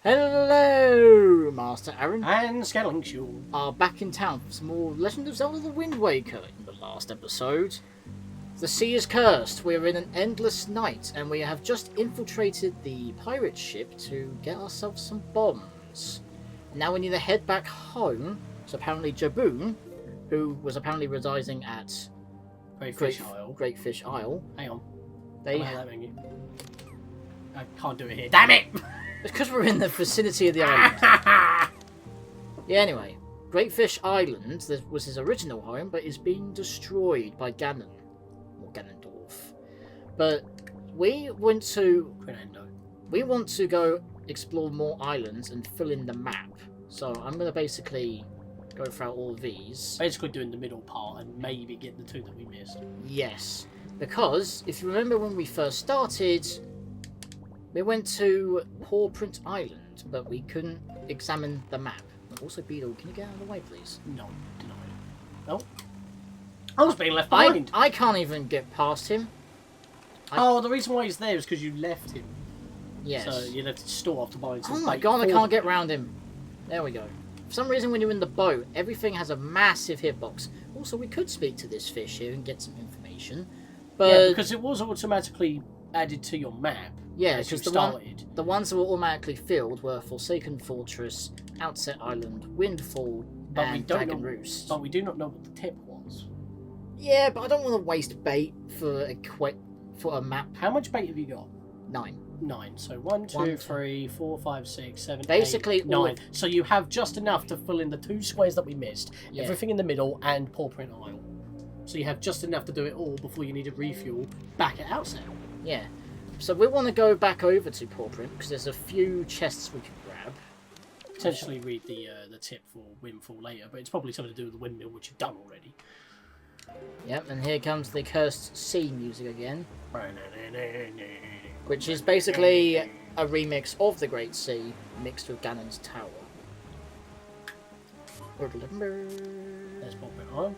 Hello, Master Aarron. And Scaling Shul Are back in town for some more Legend of Zelda: The Wind Waker. In the last episode, the sea is cursed. We are in an endless night, and we have just infiltrated the pirate ship to get ourselves some bombs. Now we need to head back home. So apparently Jabun, who was apparently residing at Great Fish Isle. Hang on. I can't do it here. Damn it! It's because we're in the vicinity of the island. Yeah, anyway. Great Fish Island was his original home, but is being destroyed by Ganon. Or Ganondorf. But we want to go explore more islands and fill in the map. So I'm going to basically go through all of these. Basically doing the middle part and maybe get the two that we missed. Yes. Because, if you remember when we first started, we went to Paw Print Island, but we couldn't examine the map. Also, Beetle, can you get out of the way, please? No, denied. No. I was being left behind. I can't even get past him. The reason why he's there is because you left him. Yes. So you left his store after buying some Oh my god, I can't get round him. There we go. For some reason, when you're in the boat, everything has a massive hitbox. Also, we could speak to this fish here and get some information. But yeah, because it was automatically added to your map. Yeah, because the ones that were automatically filled were Forsaken Fortress, Outset Island, Windfall, and Dragon Roost. But we do not know what the tip was. Yeah, but I don't want to waste bait for a map. How much bait have you got? 9. 9. So 1, 2, 3, 4, 5, 6, 7, basically 8, 9. So you have just enough to fill in the 2 squares that we missed, everything in the middle, and Paw Print Isle. So you have just enough to do it all before you need to refuel back at Outset. Yeah. So we want to go back over to Paw Print because there's a few chests we can grab. Potentially read the tip for Windfall later, but it's probably something to do with the windmill, which you've done already. Yep, and here comes the Cursed Sea music again. Which is basically a remix of the Great Sea mixed with Ganon's Tower. There's Paw Print Isle,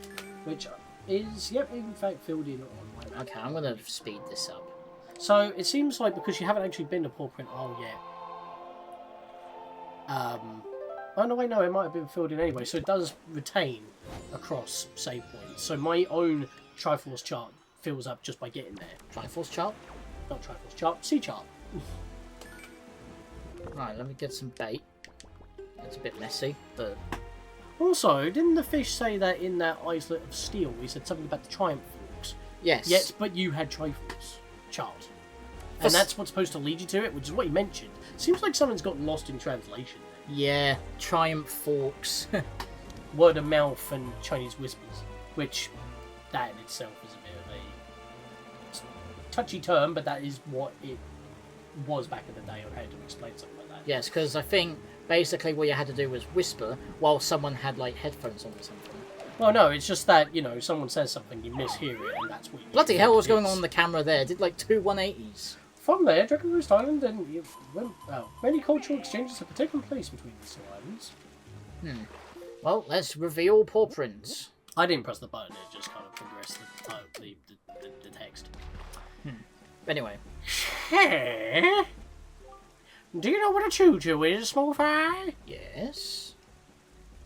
which is, in fact, filled in on my map. Okay, I'm going to speed this up. So, it seems like because you haven't actually been to Paw Print Isle yet. Oh, no, wait, no, it might have been filled in anyway. So, it does retain across save points. So, my own Triforce chart fills up just by getting there. Triforce chart? Not Triforce chart, Sea chart. Right, let me get some bait. It's a bit messy, but... Also, didn't the fish say that in that Islet of Steel, he said something about the Triumph Forks? Yes. Yes, but you had Triforce chart. And that's what's supposed to lead you to it, which is what he mentioned. Seems like someone's got lost in translation. Yeah, Triumph Forks. Word of mouth and Chinese whispers. Which, that in itself is a bit of a touchy term, but that is what it was back in the day on how to explain something like that. Yes, because I think basically what you had to do was whisper while someone had like headphones on or something. Well, no, it's just that, someone says something, you mishear it, and that's what you... Bloody hell, what's going on the camera there? Did like 2 180s. From there, Dragon Roost Island and... many cultural exchanges have taken place between these two islands. Well, let's reveal Paw Prints. I didn't press the button, it just kind of progressed the text. Anyway. Do you know what a choo-choo is, small fry? Yes.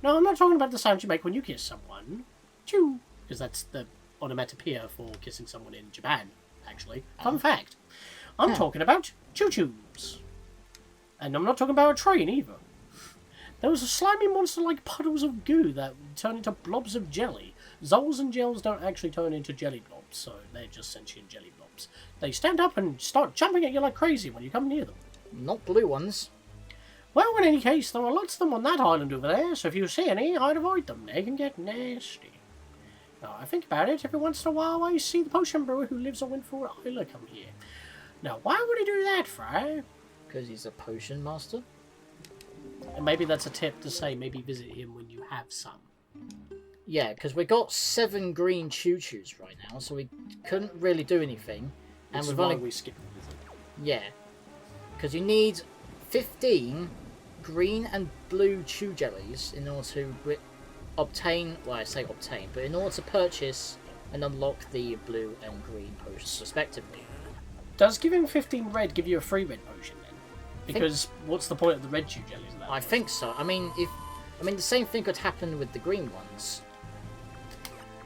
No, I'm not talking about the sound you make when you kiss someone. Choo. Because that's the onomatopoeia for kissing someone in Japan, actually. Fun fact. I'm talking about choo-choos. And I'm not talking about a train, either. There was a slimy monster like puddles of goo that turn into blobs of jelly. Zols and gels don't actually turn into jelly blobs, so they're just sentient jelly blobs. They stand up and start jumping at you like crazy when you come near them. Not blue ones. Well, in any case, there are lots of them on that island over there, so if you see any, I'd avoid them. They can get nasty. Now, I think about it, every once in a while I see the potion brewer who lives on Windfall Island come here. Now, why would he do that, Fry? Because he's a potion master. And maybe that's a tip to say maybe visit him when you have some. Yeah, because we got 7 green choo-choos right now, so we couldn't really do anything. And we've only... we skipped the visit. Yeah. Because you need 15 green and blue chew jellies in order to obtain, well, I say obtain, but in order to purchase and unlock the blue and green potions respectively. Does giving 15 red give you a free red potion then? Because what's the point of the red chew jellies? At that I think so. I mean, the same thing could happen with the green ones.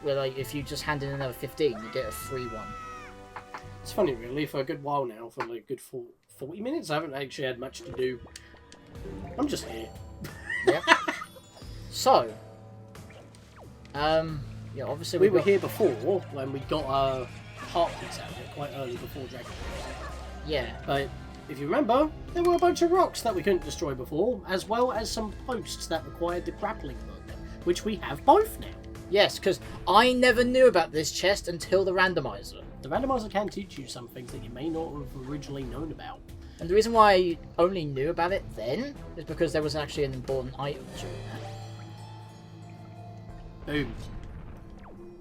Where like if you just hand in another 15, you get a free one. It's funny, really. For a good while now, for like a good 40 minutes, I haven't actually had much to do. I'm just here. Yep. So, yeah, obviously we were here before when we got our heart piece out of it quite early before Dragon. Yeah. But if you remember, there were a bunch of rocks that we couldn't destroy before, as well as some posts that required the grappling hook, which we have both now. Yes, because I never knew about this chest until the randomizer. The randomizer can teach you some things that you may not have originally known about. And the reason why I only knew about it then is because there was actually an important item during that. Boom.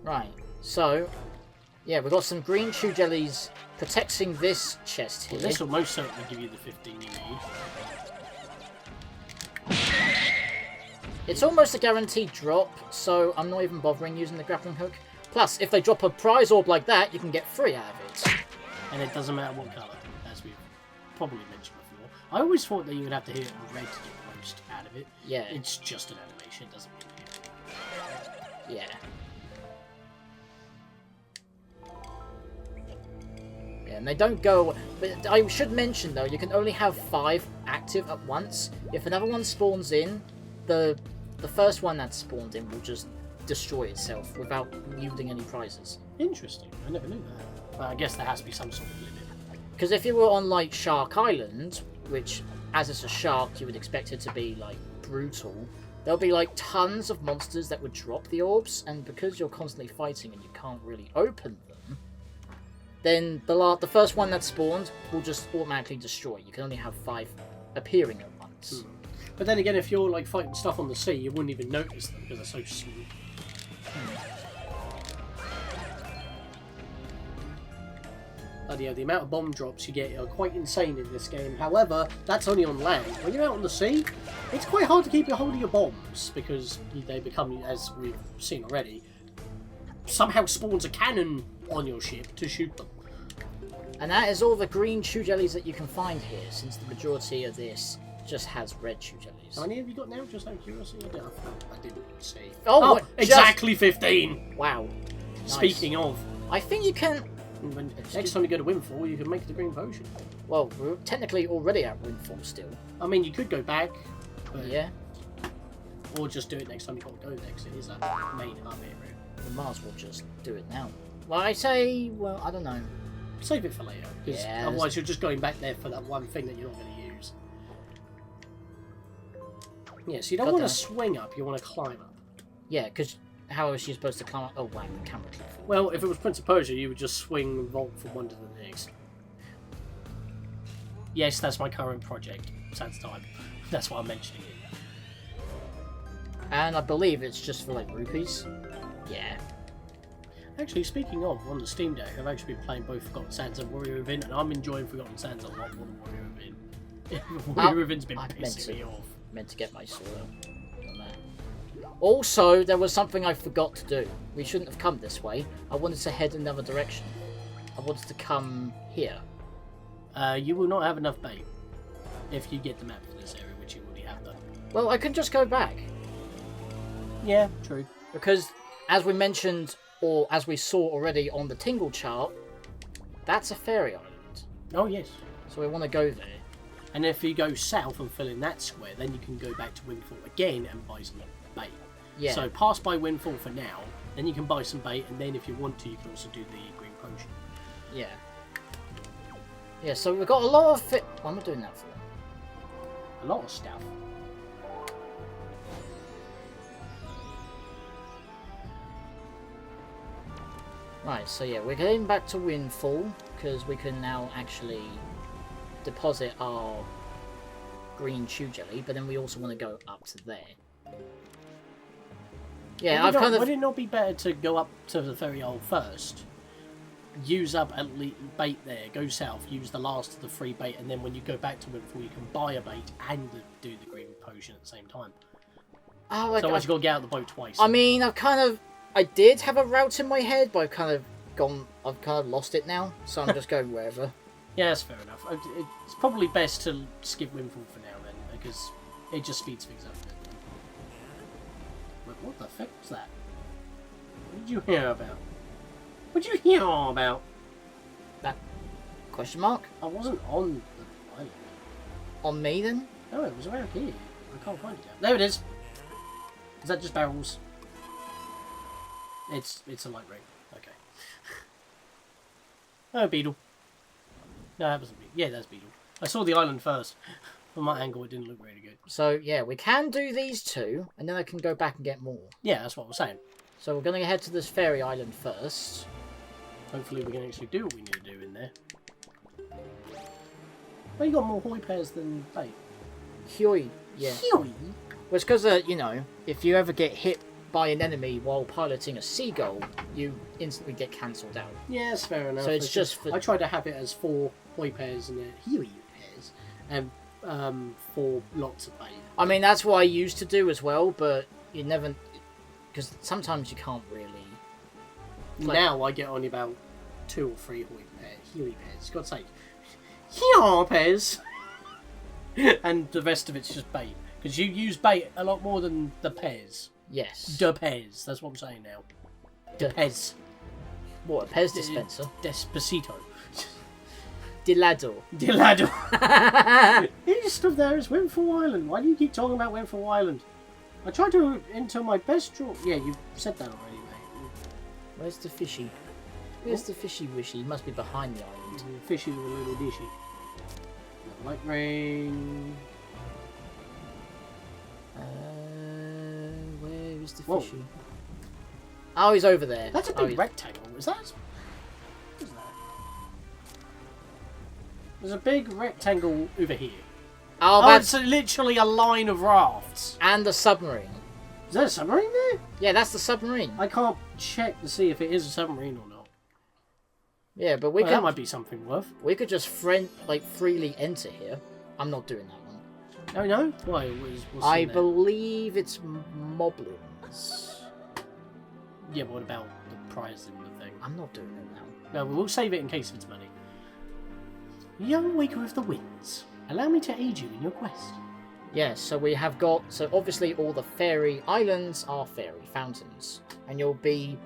Right, so, yeah, we've got some green chew jellies protecting this chest here. Well, this will most certainly give you the 15 you need. It's almost a guaranteed drop, so I'm not even bothering using the grappling hook. Plus, if they drop a prize orb like that, you can get 3 out of it. And it doesn't matter what colour, as we've probably mentioned before. I always thought that you would have to hit it in red to get the most out of it. Yeah. It's just an animation, it doesn't mean Yeah. Yeah, and they don't go away. But I should mention, though, you can only have 5 active at once. If another one spawns in, the first one that spawned in will just destroy itself without yielding any prizes. Interesting, I never knew that. But I guess there has to be some sort of limit. Because if you were on, like, Shark Island, which, as it's a shark, you would expect it to be, like, brutal, there'll be, like, tons of monsters that would drop the orbs, and because you're constantly fighting and you can't really open them, then the first one that spawned will just automatically destroy. You can only have 5 appearing at once. But then again, if you're, like, fighting stuff on the sea, you wouldn't even notice them because they're so small. Yeah, the amount of bomb drops you get are quite insane in this game. However, that's only on land. When you're out on the sea, it's quite hard to keep a hold of your bombs because they become, as we've seen already, somehow spawns a cannon on your ship to shoot them. And that is all the green chew jellies that you can find here, since the majority of this just has red chew jellies. How many have you got now, just out of curiosity? I didn't see. Oh, exactly 15! Wow. Nice. Speaking of... I think you can... Next time you go to Windfall, you can make the green potion. Well, we're technically already at Windfall still. I mean, you could go back. But... Yeah. Or just do it next time you got to go there, because it is a main hub area. We might as well just do it now. Well, I say... Well, I don't know. Save it for later, because otherwise you're just going back there for that one thing that you're not going to use. Yeah, so you don't want to swing up, you want to climb up. Yeah, because how is she supposed to climb up? Oh, wow, the camera clip. Well, if it was Prince of Persia, you would just swing and vault from one to the next. Yes, that's my current project. Sans time. That's why I'm mentioning it. And I believe it's just for, like, rupees. Yeah. Actually, speaking of, on the Steam Deck, I've actually been playing both Forgotten Sands and Warrior Within, and I'm enjoying Forgotten Sands a lot more than Warrior Within. Warrior Within's been pissing me off. Meant to get my sword on that. Also, there was something I forgot to do. We shouldn't have come this way. I wanted to head another direction. I wanted to come here. You will not have enough bait if you get the map for this area, which you already have done. Well, I can just go back. Yeah, true. Because, as we mentioned, or as we saw already on the Tingle chart, that's a fairy island. Oh, yes. So we want to go there. And if you go south and fill in that square, then you can go back to Windfall again and buy some bait. Yeah. So pass by Windfall for now, then you can buy some bait, and then if you want to, you can also do the green potion. Yeah. Yeah, so we've got a lot of what am I doing that for? A lot of stuff. Right, so yeah, we're going back to Windfall, because we can now actually deposit our green chew jelly, but then we also want to go up to there. Yeah, Would it not be better to go up to the ferry isle first, use up at least bait there, go south, use the last of the free bait, and then when you go back to Windfall, you can buy a bait and do the green potion at the same time. Oh, so otherwise you've got to get out of the boat twice. I mean, I did have a route in my head, but I've kind of lost it now, so I'm just going wherever. Yeah, that's fair enough. It's probably best to skip Windfall for now then, because it just speeds things up a bit. Wait, what the fuck was that? What did you hear about? What did you hear about? That question mark? I wasn't on the island. On me then? No, it was around here. I can't find it now. There it is. Is that just barrels? It's a light ring. Okay. Oh, beetle. No, that wasn't beetle. Yeah, that's beetle. I saw the island first. From my angle, it didn't look really good. So, yeah, we can do these two, and then I can go back and get more. Yeah, that's what I was saying. So we're going to head to this fairy island first. Hopefully we can actually do what we need to do in there. Well, you got more hoi pairs than bait. Hyoi, yeah. Hyoi? Well, it's because, you know, if you ever get hit by an enemy while piloting a seagull, you instantly get cancelled out. Yeah, that's fair enough. So it's just for... I tried to have it as 4 hoi pairs and hyoi pairs, and 4 lots of bait. I mean, that's what I used to do as well, but you never... Because sometimes you can't really... Now I get only about 2 or 3 hyoi pairs. God's sake. Hyoi pairs! And the rest of it's just bait. Because you use bait a lot more than the pairs. Yes. De Pez, that's what I'm saying now. De Pez. What, a Pez dispenser? Despacito. Dilado. Dilado. He stood there as Windfall Island. Why do you keep talking about Windfall Island? I tried to enter my best draw. Yeah, you said that already, mate. Where's the fishy? Where's the fishy wishy? He must be behind the island. Fishy with a little dishy. Light ring. Where is the Whoa. fishy? Oh, he's over there. That's a big rectangle. Is that? What is that? There's a big rectangle over here. Oh, Oh, that's... it's literally a line of rafts. And the submarine. Is there a submarine there? Yeah, that's the submarine. I can't check to see if it is a submarine or not. Yeah, but we Well, could... that might be something worth. We could just freely enter here. I'm not doing that one. Oh no? Why? What's I in there? believe it's moblins. Yeah, what about the prize in the thing? I'm not doing it now. No, we'll save it in case it's money. Young Waker of the Winds, allow me to aid you in your quest. Yes, so we have got... So obviously all the fairy islands are fairy fountains. And you'll be...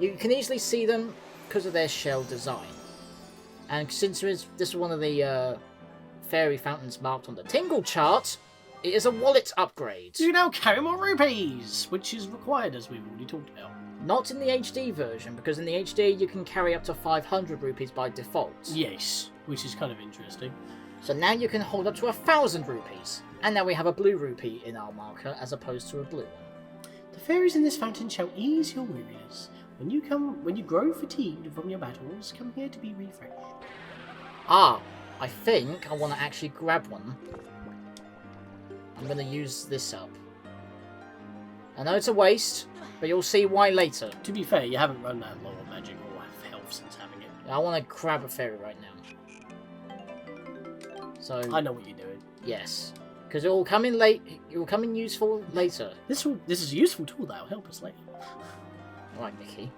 You can easily see them because of their shell design. And since this is one of the fairy fountains marked on the Tingle chart, it is a wallet upgrade. You now carry more rupees, which is required as we've already talked about. Not in the HD version, because in the HD you can carry up to 500 rupees by default. Yes, which is kind of interesting. So now you can hold up to 1,000 rupees. And now we have a blue rupee in our marker as opposed to a blue one. The fairies in this fountain shall ease your weariness. When you grow fatigued from your battles, come here to be refreshed. Ah, I think I want to actually grab one. I'm going to use this up. I know it's a waste, but you'll see why later. To be fair, you haven't run that low on magic or have health since having it. I want to grab a fairy right now. So I know what you're doing. yes, because it will come in late. It will come in useful later. This is a useful tool that will help us later. Right, Mickey.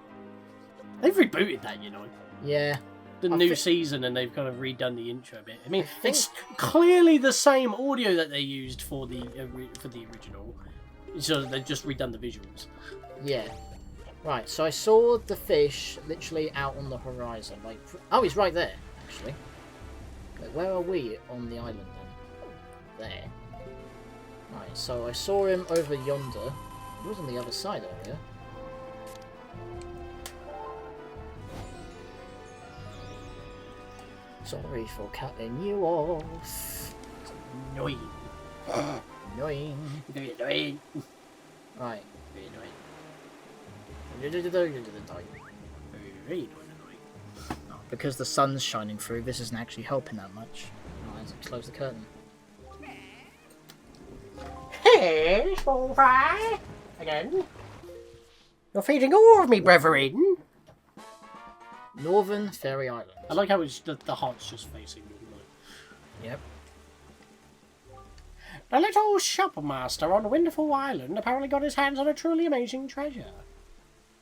They've rebooted that, you know. Yeah. The new season, and they've kind of redone the intro a bit. I mean, think- it's clearly the same audio that they used for the original. So they've just redone the visuals. Yeah. Right. So I saw the fish literally out on the horizon. Like, oh, he's right there, actually. Wait, where are we on the island then? There. Right. So I saw him over yonder. He was on the other side earlier. Sorry for cutting you off. Annoying. Annoying. Very annoying. Right. Very annoying. Because Very annoying. the sun's shining through, this isn't actually helping that much. Right, let's close the curtain. Hey, small fry! Again? You're feeding all of me, brethren! Northern Fairy Island. I like how it's the heart's just facing me. Yep. The little shopmaster on Wonderful Island apparently got his hands on a truly amazing treasure.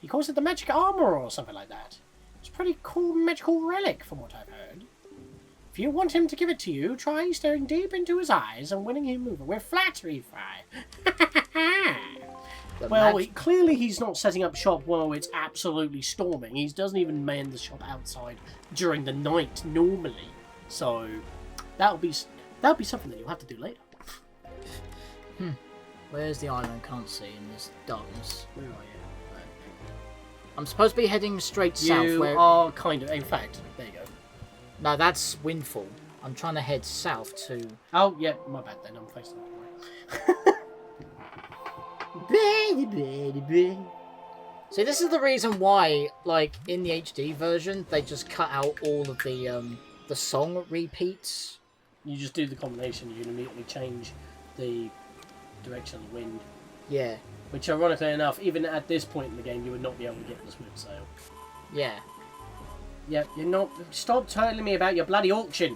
He calls it the magic armor or something like that. It's a pretty cool magical relic from what I've heard. If If you want him to give it to you, try staring deep into his eyes and winning him over with flattery, Fry. Well, clearly he's not setting up shop while it's absolutely storming. He doesn't even man the shop outside during the night normally. So that'll be something that you'll have to do later. Where's the island? Can't see in this darkness. Where are you? I'm supposed to be heading straight south. You are kind of. In fact, there you go. No, that's Windfall. I'm trying to head south to... Oh, yeah, my bad then. I'm facing that way. See, this is the reason why, like, in the HD version, they just cut out all of the song repeats. You just do the combination. You can immediately change the direction of the wind. Yeah. Which, ironically enough, even at this point in the game, you would not be able to get the smooth sail. Yeah. Yeah, you're not... Stop telling me about your bloody auction.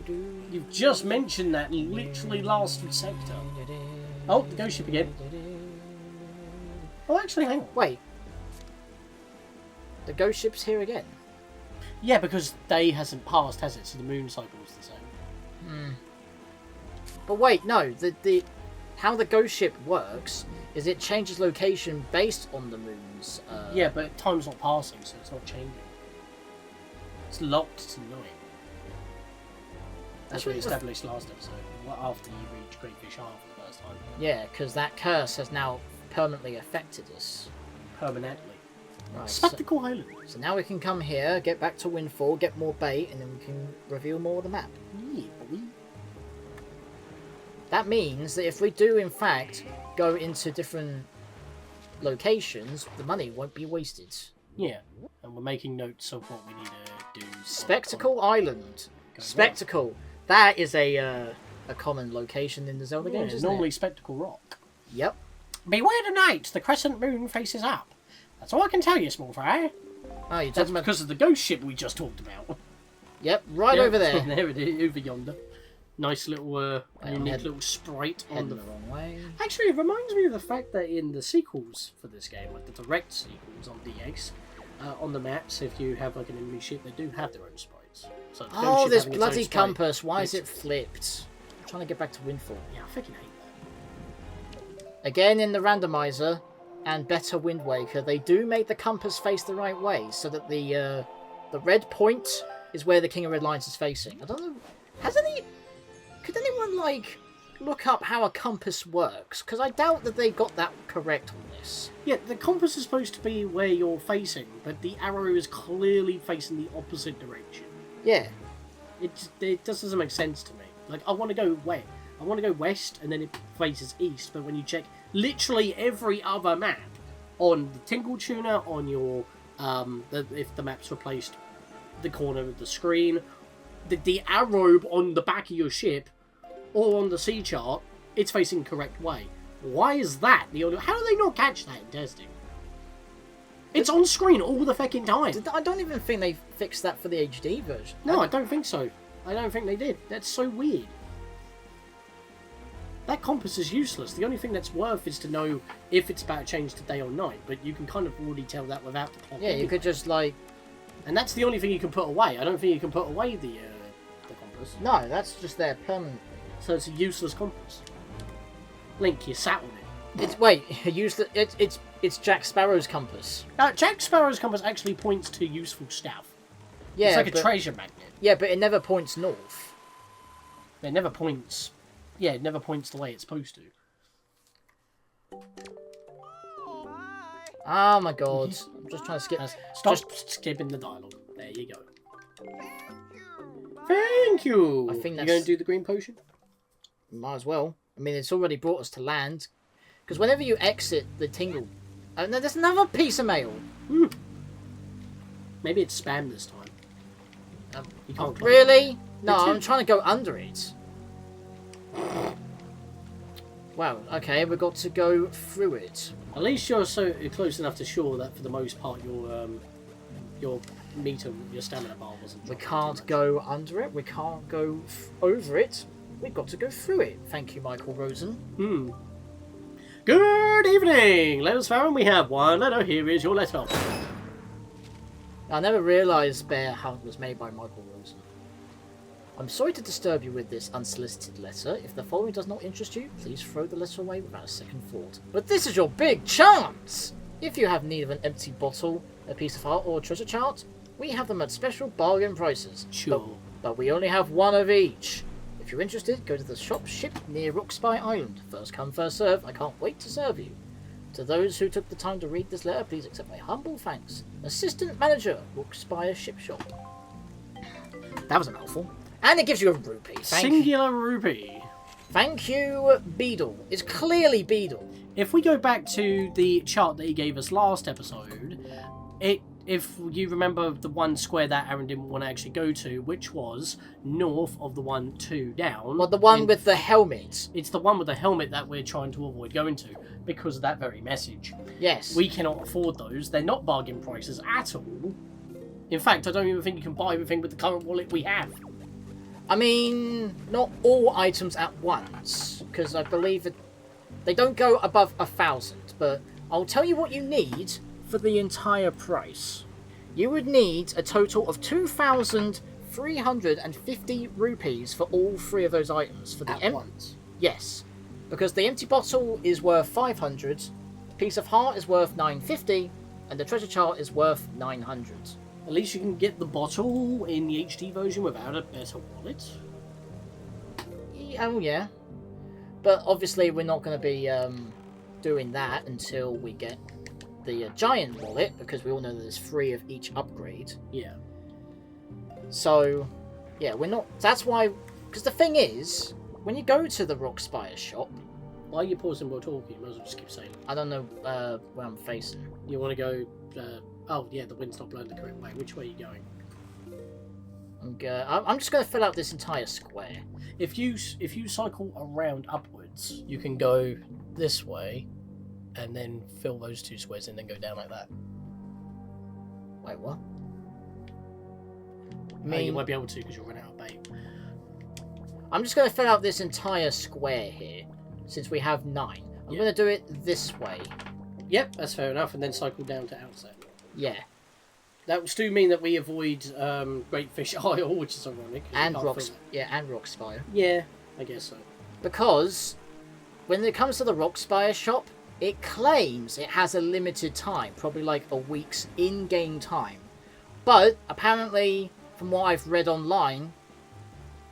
You've just mentioned that literally last sector. Oh, the ghost ship again. Oh, actually, hang on. Wait. The ghost ship's here again? Yeah, because day hasn't passed, has it? So the moon cycle's the same. But wait, no. The how the ghost ship works is it changes location based on the moon's... Yeah, but time's not passing, so it's not changing. It's locked to night. That's what we established last episode, after you reach Great Fish Island for the first time. Yeah, because that curse has now permanently affected us. Permanently. Right, Spectacle Island. So now we can come here, get back to Windfall, get more bait, and then we can reveal more of the map. Yeah, boy. That means that if we do, in fact, go into different locations, the money won't be wasted. Yeah, and we're making notes of what we need to do. Spectacle Island. Spectacle. Well. That is a common location in the Zelda games, isn't normally it? Spectacle Rock. Yep. Beware tonight, the crescent moon faces up. That's all I can tell you, small fry. Oh, you're That's talking about... because of the ghost ship we just talked about. Yep, right over there. There it is, over yonder. Nice little, unique little sprite on the wrong way. Actually, it reminds me of the fact that in the sequels for this game, like the direct sequels on DS, on the maps, if you have like an enemy ship, they do have their own sprites. So oh, this bloody compass! Why is it flipped? I'm trying to get back to Windfall. Yeah, I freaking hate that. Again, in the randomizer and Better Wind Waker, they do make the compass face the right way, so that the red point is where the King of Red Lions is facing. I don't know. Could anyone, like, look up how a compass works? Because I doubt that they got that correct on this. Yeah, the compass is supposed to be where you're facing, but the arrow is clearly facing the opposite direction. Yeah. It just doesn't make sense to me. Like, I want to go west. I want to go west, and then it faces east. But when you check literally every other map on the Tingle Tuner, on your if the map's replaced the corner of the screen, the arrow on the back of your ship, or on the sea chart, it's facing the correct way. Why is that? How do they not catch that in testing? It's on screen all the fucking time. I don't even think they fixed that for the HD version. No, I don't think so. I don't think they did. That's so weird. That compass is useless. The only thing that's worth is to know if it's about to change to day or night, but you can kind of already tell that without the clock. Yeah, you could just, like... And that's the only thing you can put away. I don't think you can put away the compass. No, that's just there permanently. So it's a useless compass. Link, you sat on it. It's Jack Sparrow's compass. Jack Sparrow's compass actually points to useful stuff. Yeah, it's like a treasure magnet. Yeah, but it never points north. It never points... Yeah, it never points the way it's supposed to. Oh my god. I'm just trying to skip... Stop skipping the dialogue. There you go. Thank you! I think that's... You going to do the green potion? Might as well. I mean, it's already brought us to land. Because whenever you exit the Tingle... Oh, no, there's another piece of mail. Maybe it's spam this time. You can't really? No, I'm trying to go under it. Wow, okay, we've got to go through it. At least you're so close enough to shore that for the most part your meter, your stamina bar wasn't. We can't go under it, we can't go over it. We've got to go through it. Thank you, Michael Rosen. Good evening! Let us found we have one letter. Here is your letter. I never realised Bear Hunt was made by Michael Rosen. I'm sorry to disturb you with this unsolicited letter. If the following does not interest you, please throw the letter away without a second thought. But this is your big chance! If you have need of an empty bottle, a piece of art, or a treasure chart, we have them at special bargain prices. Sure. But we only have one of each. If you're interested, go to the shop ship near Rockspy Island. First come, first serve. I can't wait to serve you. To those who took the time to read this letter, please accept my humble thanks. Assistant Manager, Rookspire Ship Shop. That was a mouthful. And it gives you a rupee. Singular rupee. Thank you, Beedle. It's clearly Beedle. If we go back to the chart that he gave us last episode, if you remember the one square that Aarron didn't want to actually go to, which was north of the 1-2 down. Well, the one with the helmet. It's the one with the helmet that we're trying to avoid going to because of that very message. Yes. We cannot afford those. They're not bargain prices at all. In fact, I don't even think you can buy everything with the current wallet we have. I mean, not all items at once, because I believe that they don't go above 1,000, but I'll tell you what you need for the entire price. You would need a total of 2,350 rupees for all three of those items. For the At once? Yes, because the empty bottle is worth 500, the piece of heart is worth 950, and the treasure chart is worth 900. At least you can get the bottle in the HD version without a better wallet. Oh yeah, but obviously we're not going to be doing that until we get the giant wallet, because we all know that there's 3 of each upgrade. Yeah. So, yeah, we're not... That's why... Because the thing is, when you go to the Rockspire shop... Why are you pausing while talking? You might as well just keep saying. I don't know where I'm facing. You want to go... oh, yeah, the wind's not blowing the correct way. Which way are you going? I'm just going to fill out this entire square. If you cycle around upwards, you can go this way, and then fill those 2 squares and then go down like that. Wait, what? You won't be able to because you'll run out of bait. I'm just going to fill out this entire square here, since we have 9. I'm going to do it this way. Yep, that's fair enough, and then cycle down to Outset. Yeah. That will still mean that we avoid Great Fish Isle, which is ironic. And Rockspire. Yeah, I guess so. Because when it comes to the Rockspire shop, it claims it has a limited time, probably like a week's in-game time. But apparently, from what I've read online,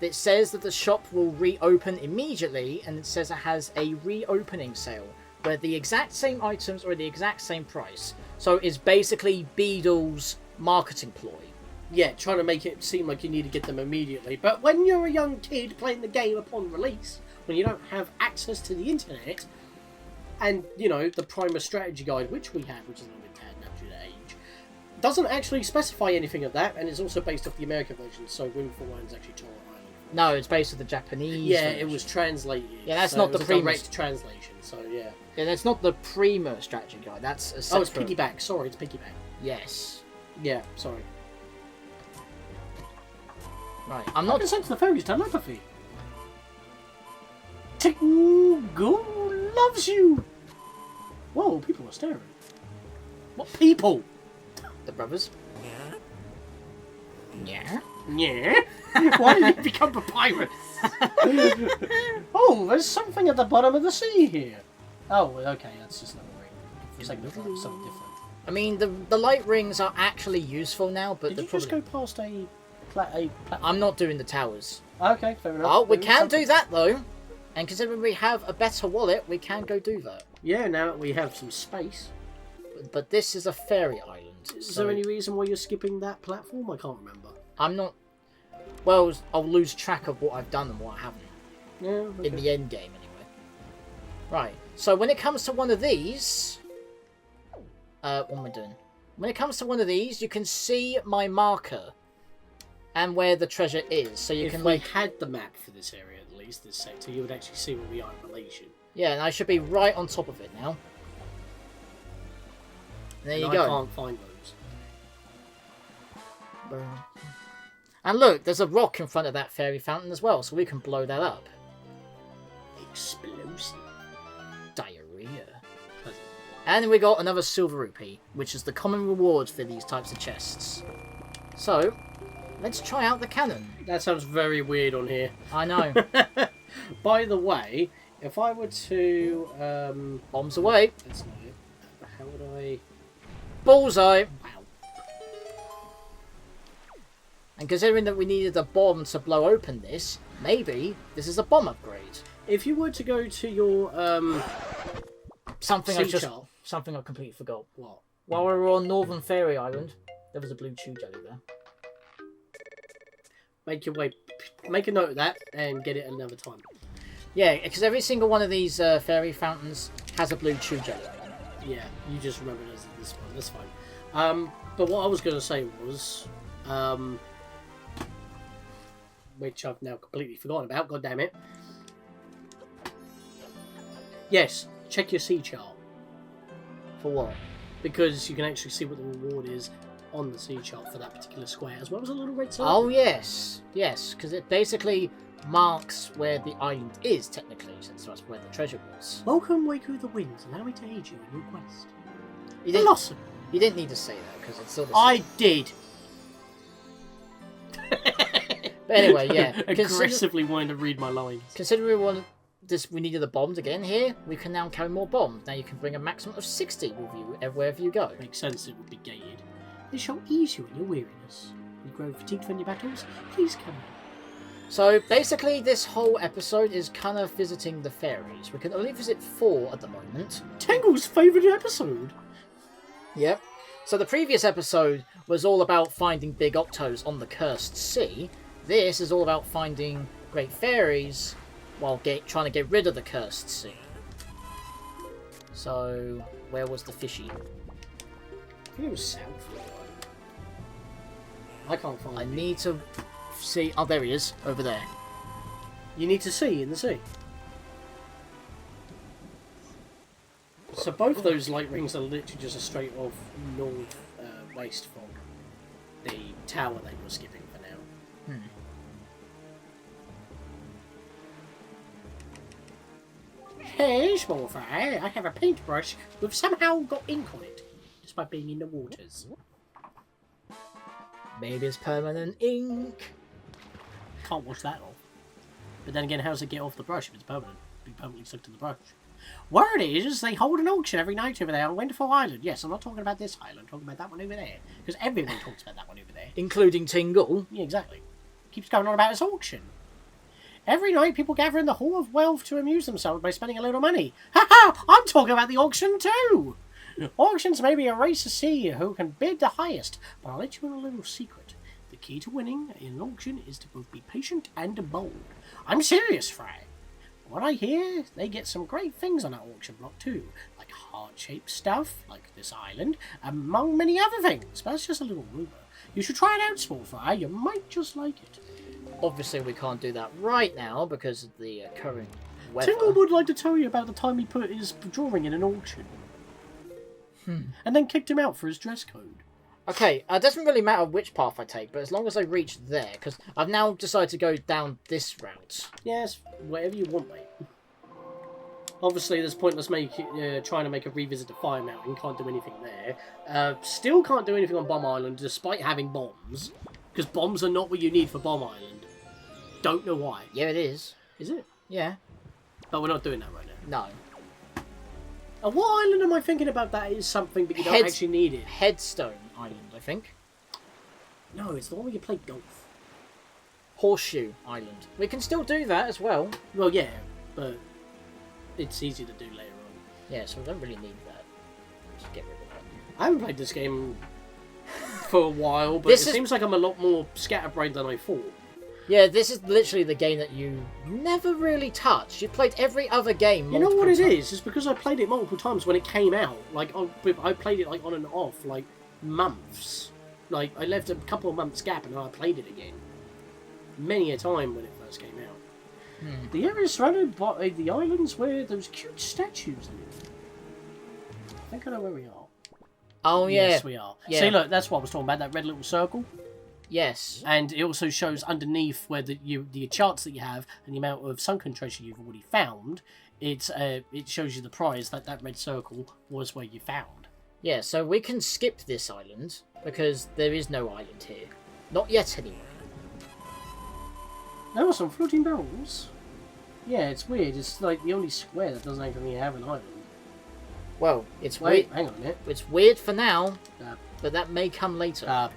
it says that the shop will reopen immediately, and it says it has a reopening sale where the exact same items are the exact same price. So it's basically Beedle's marketing ploy. Yeah, trying to make it seem like you need to get them immediately. But when you're a young kid playing the game upon release, when you don't have access to the internet, and, you know, the Primer Strategy Guide, which we have, which is a little bit tad now due to age, doesn't actually specify anything of that, and it's also based off the American version, so Wingful One's actually Toro Island. No, it's based off the Japanese Yeah, version. It was translated. Yeah, that's so not the direct translation, so yeah. Yeah, that's not the Prima Strategy Guide, that's a separate... Oh, it's Piggyback, sorry, it's Piggyback. Yes. Yeah, sorry. Right, I'm not... I can sense the fairies' telepathy. Tingle loves you! Whoa, people are staring. What people? The brothers. Yeah. Yeah? Why did you become a pirate? Oh, there's something at the bottom of the sea here. Oh, okay, that's just another ring. It's like something different. I mean, the light rings are actually useful now, but Did you just go past a platform? I'm not doing the towers. Okay, fair enough. Oh, we can do that, though. And considering we have a better wallet, we can go do that. Yeah, now we have some space. But this is a fairy island. Is there any reason why you're skipping that platform? I can't remember. I'm not... Well, I'll lose track of what I've done and what I haven't. Yeah, okay. In the end game, anyway. Right, so when it comes to one of these... what am I doing? When it comes to one of these, you can see my marker and where the treasure is. So you can, like... If we had the map for this area, at least, this sector, you would actually see where we are in relation. Yeah, and I should be right on top of it now. There you go. I can't find those. And look, there's a rock in front of that fairy fountain as well, so we can blow that up. Explosive. Diarrhea. And then we got another silver rupee, which is the common reward for these types of chests. So, let's try out the cannon. That sounds very weird on here. I know. By the way, if I were to... Bombs away. That's not it. How would I... Bullseye. Wow. And considering that we needed a bomb to blow open this, maybe this is a bomb upgrade. If you were to go to your Something I completely forgot. What? While we were on Northern Fairy Island, there was a blue chew jelly there. Make a note of that and get it another time. Yeah, because every single one of these fairy fountains has a blue chew jelly. Yeah, you just remember it as this one. That's fine. But what I was going to say was, which I've now completely forgotten about. God damn it! Yes, check your sea chart. For what? Because you can actually see what the reward is on the sea chart for that particular square, as well as a little red circle. Oh yes, yes, because it basically marks where the island is technically, since that's where the treasure was. Welcome, Waker of the Winds. Allow me to aid you in your quest. Blossom. You didn't need to say that because it's still the same. I did. But anyway, yeah. Aggressively wanting to read my lines. Considering we needed the bomb to get in here, we can now carry more bombs. Now you can bring a maximum of 60 with you wherever you go. Makes sense it would be gated. This shall ease you in your weariness. You grow fatigued from your battles? Please come in. So basically this whole episode is kind of visiting the fairies. We can only visit 4 at the moment. Tangle's favourite episode! Yep. So the previous episode was all about finding Big Octos on the Cursed Sea. This is all about finding Great Fairies while trying to get rid of the Cursed Sea. So, where was the fishy? I think it was south. I can't find I it. need to see... Oh, there he is. Over there. You need to see in the sea. So both those light rings are literally just a straight off north west from the tower that you're skipping for now. Hey, small fry, I have a paintbrush with somehow got ink on it, just by being in the waters. Maybe it's permanent ink. Can't wash that off. But then again, how does it get off the brush if it's permanent? Be permanently stuck to the brush. Word is, they hold an auction every night over there on Wonderful Island. Yes, I'm not talking about this island, I'm talking about that one over there. Because everyone talks about that one over there. Including Tingle. Yeah, exactly. Keeps going on about this auction. Every night, people gather in the Hall of Wealth to amuse themselves by spending a little money. Ha ha! I'm talking about the auction too! Auctions may be a race to see who can bid the highest, but I'll let you in a little secret. The key to winning in an auction is to both be patient and bold. I'm serious, Fry. What I hear, they get some great things on that auction block too, like heart-shaped stuff, like this island, among many other things. But that's just a little rumour. You should try it out, small fry. You might just like it. Obviously, we can't do that right now because of the current weather. Tingle would like to tell you about the time he put his drawing in an auction. And then kicked him out for his dress code. Okay, it doesn't really matter which path I take, but as long as I reach there, because I've now decided to go down this route. Yes, whatever you want, mate. Obviously, there's pointless trying to make a revisit to Fire Mountain. Can't do anything there. Still can't do anything on Bomb Island, despite having bombs. Because bombs are not what you need for Bomb Island. Don't know why. Yeah, it is. Is it? Yeah. But we're not doing that right now. No. And what island am I thinking about that is something, but you don't actually need it? Headstone Island, I think. No, it's the one where you play golf. Horseshoe Island. We can still do that as well. Well, yeah, but it's easy to do later on. Yeah, so we don't really need that. Just get rid of that. I haven't played this game for a while, but seems like I'm a lot more scatterbrained than I thought. Yeah, this is literally the game that you never really touched. You played every other game You know what it times. is? It's because I played it multiple times when it came out. Like, I played it like on and off, like months. Like, I left a couple of months gap and then I played it again. Many a time when it first came out. The area is surrounded by the islands where those cute statues live. I think I know where we are. Oh, yeah. Yes, we are. Yeah. See, look, that's what I was talking about, that red little circle. Yes. And it also shows underneath where the charts that you have and the amount of sunken treasure you've already found it shows you the prize that red circle was where you found. Yeah, so we can skip this island because there is no island here. Not yet, anyway. There are some floating barrels. Yeah, it's weird. It's like the only square that doesn't actually have an island. Well, it's Wait, weird. hang on a minute. It's weird for now, but that may come later.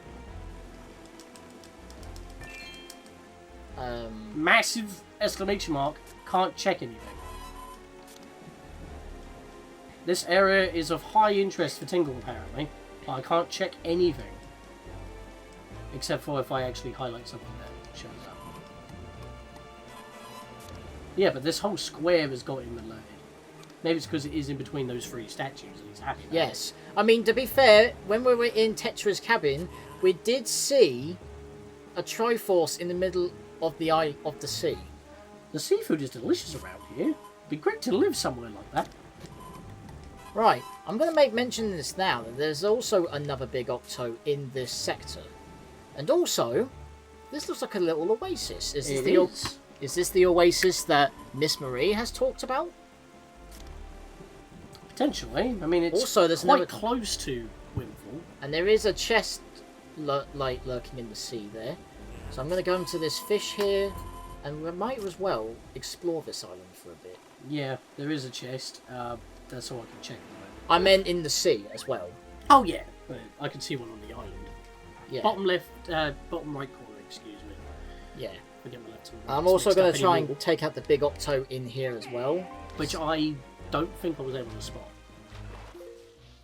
Massive exclamation mark. Can't check anything. This area is of high interest for Tingle, apparently. But I can't check anything. Except for if I actually highlight something that shows up. Yeah, but this whole square has got him alerted. Maybe it's because it is in between those three statues and he's happy. Yes. I mean, to be fair, when we were in Tetra's cabin, we did see a Triforce in the middle of the eye of the sea. The seafood is delicious around here. It'd be great to live somewhere like that. Right, I'm going to make mention of this now, that there's also another Big Octo in this sector. And also, this looks like a little oasis. Is this the oasis that Miss Marie has talked about? Potentially. I mean, it's also, there's quite close to Windfall. And there is a chest lurking in the sea there. So I'm going to go into this fish here, and we might as well explore this island for a bit. Yeah, there is a chest. That's all I can check. I meant in the sea as well. Oh yeah, I can see one on the island. Yeah. Bottom left, bottom right corner. Excuse me. Yeah. Forget my left and right. I'm also going to try and take out the Big Octo in here as well, which I don't think I was able to spot.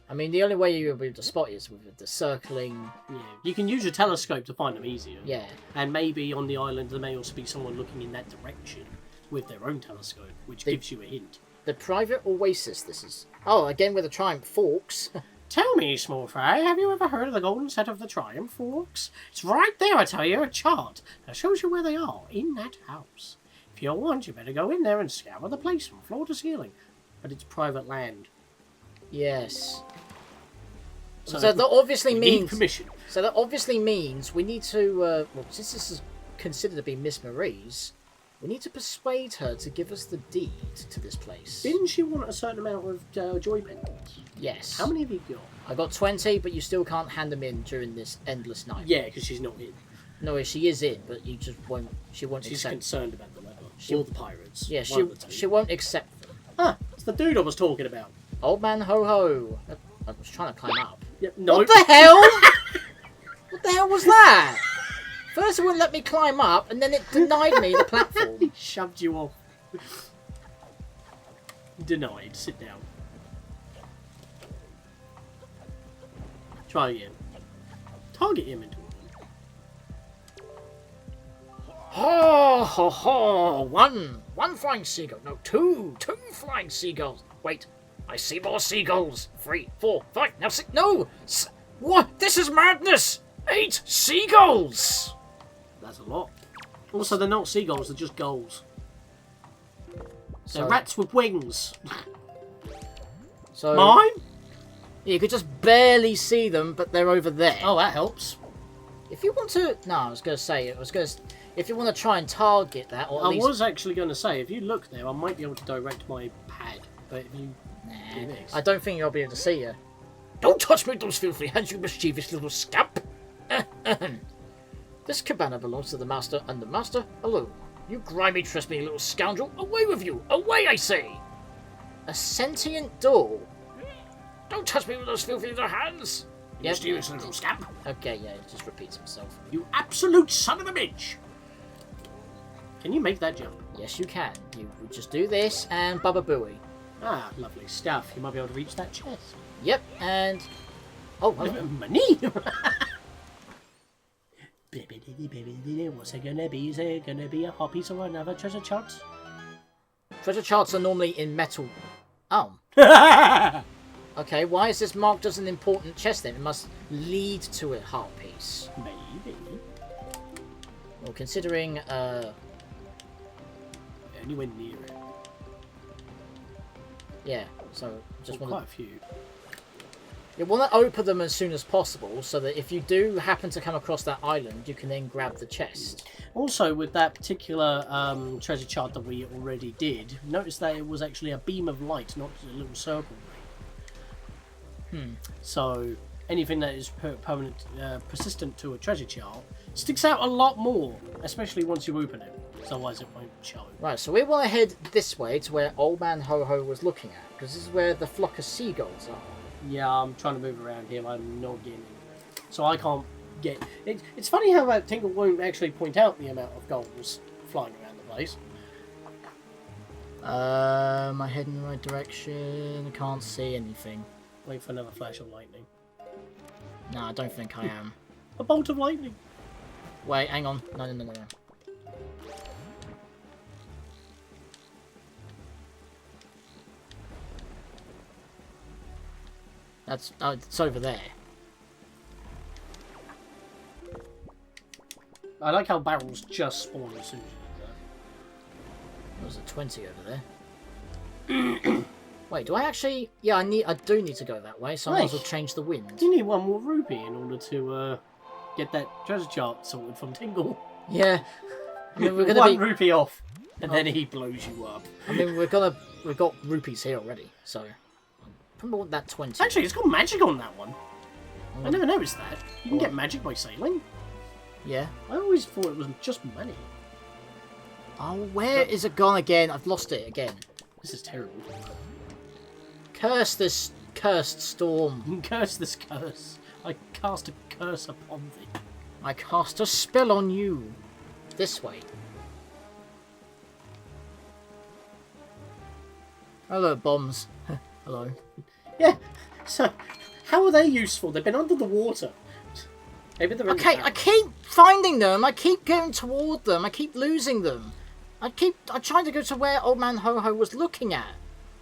I mean, the only way you'll be able to spot is with the circling. Yeah, you can use your telescope to find them easier. Yeah. And maybe on the island there may also be someone looking in that direction with their own telescope, which gives you a hint. The private oasis, this is. Oh, again with the Triumph Forks. Tell me, small fry, have you ever heard of the golden set of the Triumph Forks? It's right there, I tell you, a chart that shows you where they are in that house. If you want, you better go in there and scour the place from floor to ceiling. But it's private land. Yes. So that obviously means permission. So that obviously means we need to. Well, since this is considered to be Miss Marie's, we need to persuade her to give us the deed to this place. Didn't she want a certain amount of joy pendants? Yes. How many have you got? I got 20, but you still can't hand them in during this endless night. Yeah, because she's not in. No, she is in, but you just won't. She won't She's accept. concerned about the weather. Or the pirates. Yeah, she won't accept them. Ah, it's the dude I was talking about. Old man ho ho. I was trying to climb up. Yep, no. What the hell? What the hell was that? First it wouldn't let me climb up, and then it denied me the platform. He shoved you off. Denied. Sit down. Try again. Target him into it. Ho ho ho! One flying seagull. No, two flying seagulls. Wait, I see more seagulls. 3, 4, 5. Now 6. No! What? This is madness! 8 seagulls! That's a lot. Also, they're not seagulls, they're just gulls. So, they're rats with wings. So Mine? You could just barely see them, but they're over there. Oh, that helps. If you want to... No, I was going to say... If you want to try and target that, or at least... I was actually going to say, if you look there, I might be able to direct my pad. But if you do this... I don't think I'll be able to see you. Don't touch me with those filthy hands, you mischievous little scamp! This cabana belongs to the master, and the master alone. You grimy, trespassing little scoundrel! Away with you! Away, I say! A sentient door? Don't touch me with those filthy little hands! You mysterious little scamp! Okay, yeah, it just repeats himself. You absolute son of a bitch! Can you make that jump? Yes, you can. You would just do this, and Baba Booey. Ah, lovely stuff. You might be able to reach that chest. Yep, and... Oh, hello. Money! What's it gonna be? Is it gonna be a hot piece or another treasure chart? Treasure charts are normally in metal. Oh. Okay, why is this marked as an important chest then? It must lead to a heart piece. Maybe. Well, considering, Anywhere near it. Oh, yeah, so just want quite a few. You want to open them as soon as possible, so that if you do happen to come across that island, you can then grab the chest. Also, with that particular treasure chart that we already did, notice that it was actually a beam of light, not a little circle ring. So anything that is permanent, persistent to a treasure chart sticks out a lot more, especially once you open it. Otherwise, it won't show. Right, so we want to head this way to where Old Man Ho-Ho was looking at, because this is where the flock of seagulls are. Yeah, I'm trying to move around here. I'm not getting anywhere. So I can't get... It's funny how that Tingle won't actually point out the amount of gulls flying around the place. Am I heading in the right direction? I can't see anything. Wait for another flash of lightning. No, I don't think I am. A bolt of lightning! Wait, hang on. No. That's... Oh, it's over there. I like how barrels just spawn as soon as you do that. There's a 20 over there. Wait, do I actually... Yeah, I do need to go that way, so I might as well change the wind. You need one more rupee in order to get that treasure chart sorted from Tingle. Yeah. I mean, we're gonna one rupee off, and then he blows you up. I mean, we've got rupees here already, so... Probably want that 20. Actually, it's got magic on that one. I never noticed that. You can get magic by sailing. Yeah. I always thought it was just money. Oh, where is it gone again? I've lost it again. This is terrible. Curse this cursed storm. Curse this curse. I cast a curse upon thee. I cast a spell on you. This way. Hello, bombs. Hello. Yeah, so how are they useful? They've been under the water. Maybe they're in Okay, the I keep finding them. I keep going toward them. I keep losing them. I'm trying to go to where Old Man Ho-Ho was looking at.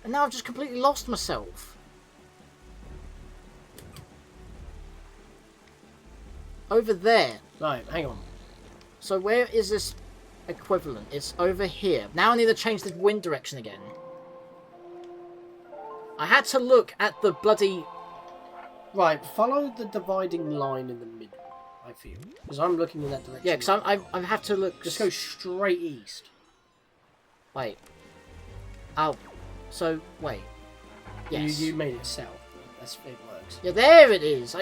And now I've just completely lost myself. Over there. Right, hang on. So where is this equivalent? It's over here. Now I need to change the wind direction again. I had to look at the bloody... Right, follow the dividing line in the middle, I feel. Because I'm looking in that direction. Yeah, because I have to look... Just go straight east. Wait. Oh. So, wait. Yes. You made it south. It works. Yeah, there it is.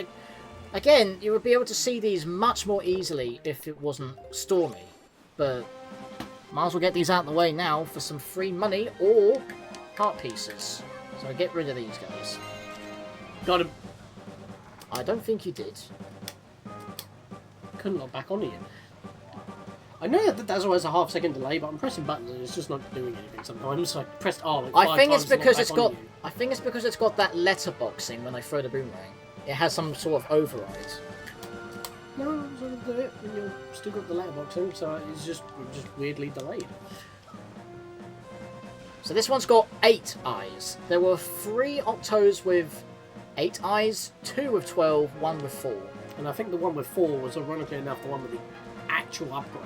Again, you would be able to see these much more easily if it wasn't stormy. But might as well get these out of the way now for some free money or heart pieces. So I get rid of these guys. Got him. I don't think you did. Couldn't log back on you. I know that there's always a half-second delay, but I'm pressing buttons and it's just not doing anything sometimes. So I pressed R like 5 I think it's times to log because back it's on got. you. I think it's because it's got that letterboxing when I throw the boomerang. It has some sort of override. No, so do it when you've still got the letterboxing, so it's just weirdly delayed. So this one's got 8 eyes. There were 3 Octos with 8 eyes, 2 with 12, 1 with 4. And I think the one with 4 was ironically enough the one with the actual upgrade.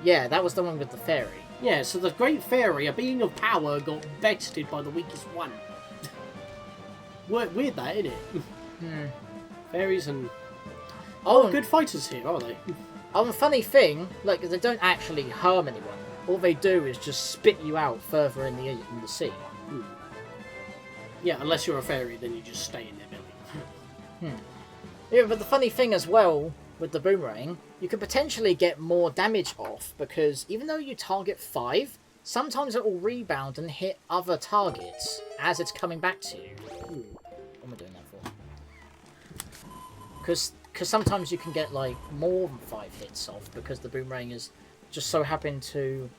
Yeah, that was the one with the fairy. Yeah, so the Great Fairy, a being of power, got bested by the weakest one. Weird that, isn't it? Fairies and... Oh, good fighters here, are they? Oh, the funny thing, like, they don't actually harm anyone. All they do is just spit you out further in the sea. Yeah, unless you're a fairy, then you just stay in their belly. Yeah, but the funny thing as well with the boomerang, you could potentially get more damage off because even though you target 5, sometimes it will rebound and hit other targets as it's coming back to you. What am I doing that for? Because sometimes you can get like more than 5 hits off because the boomerang is just so happened to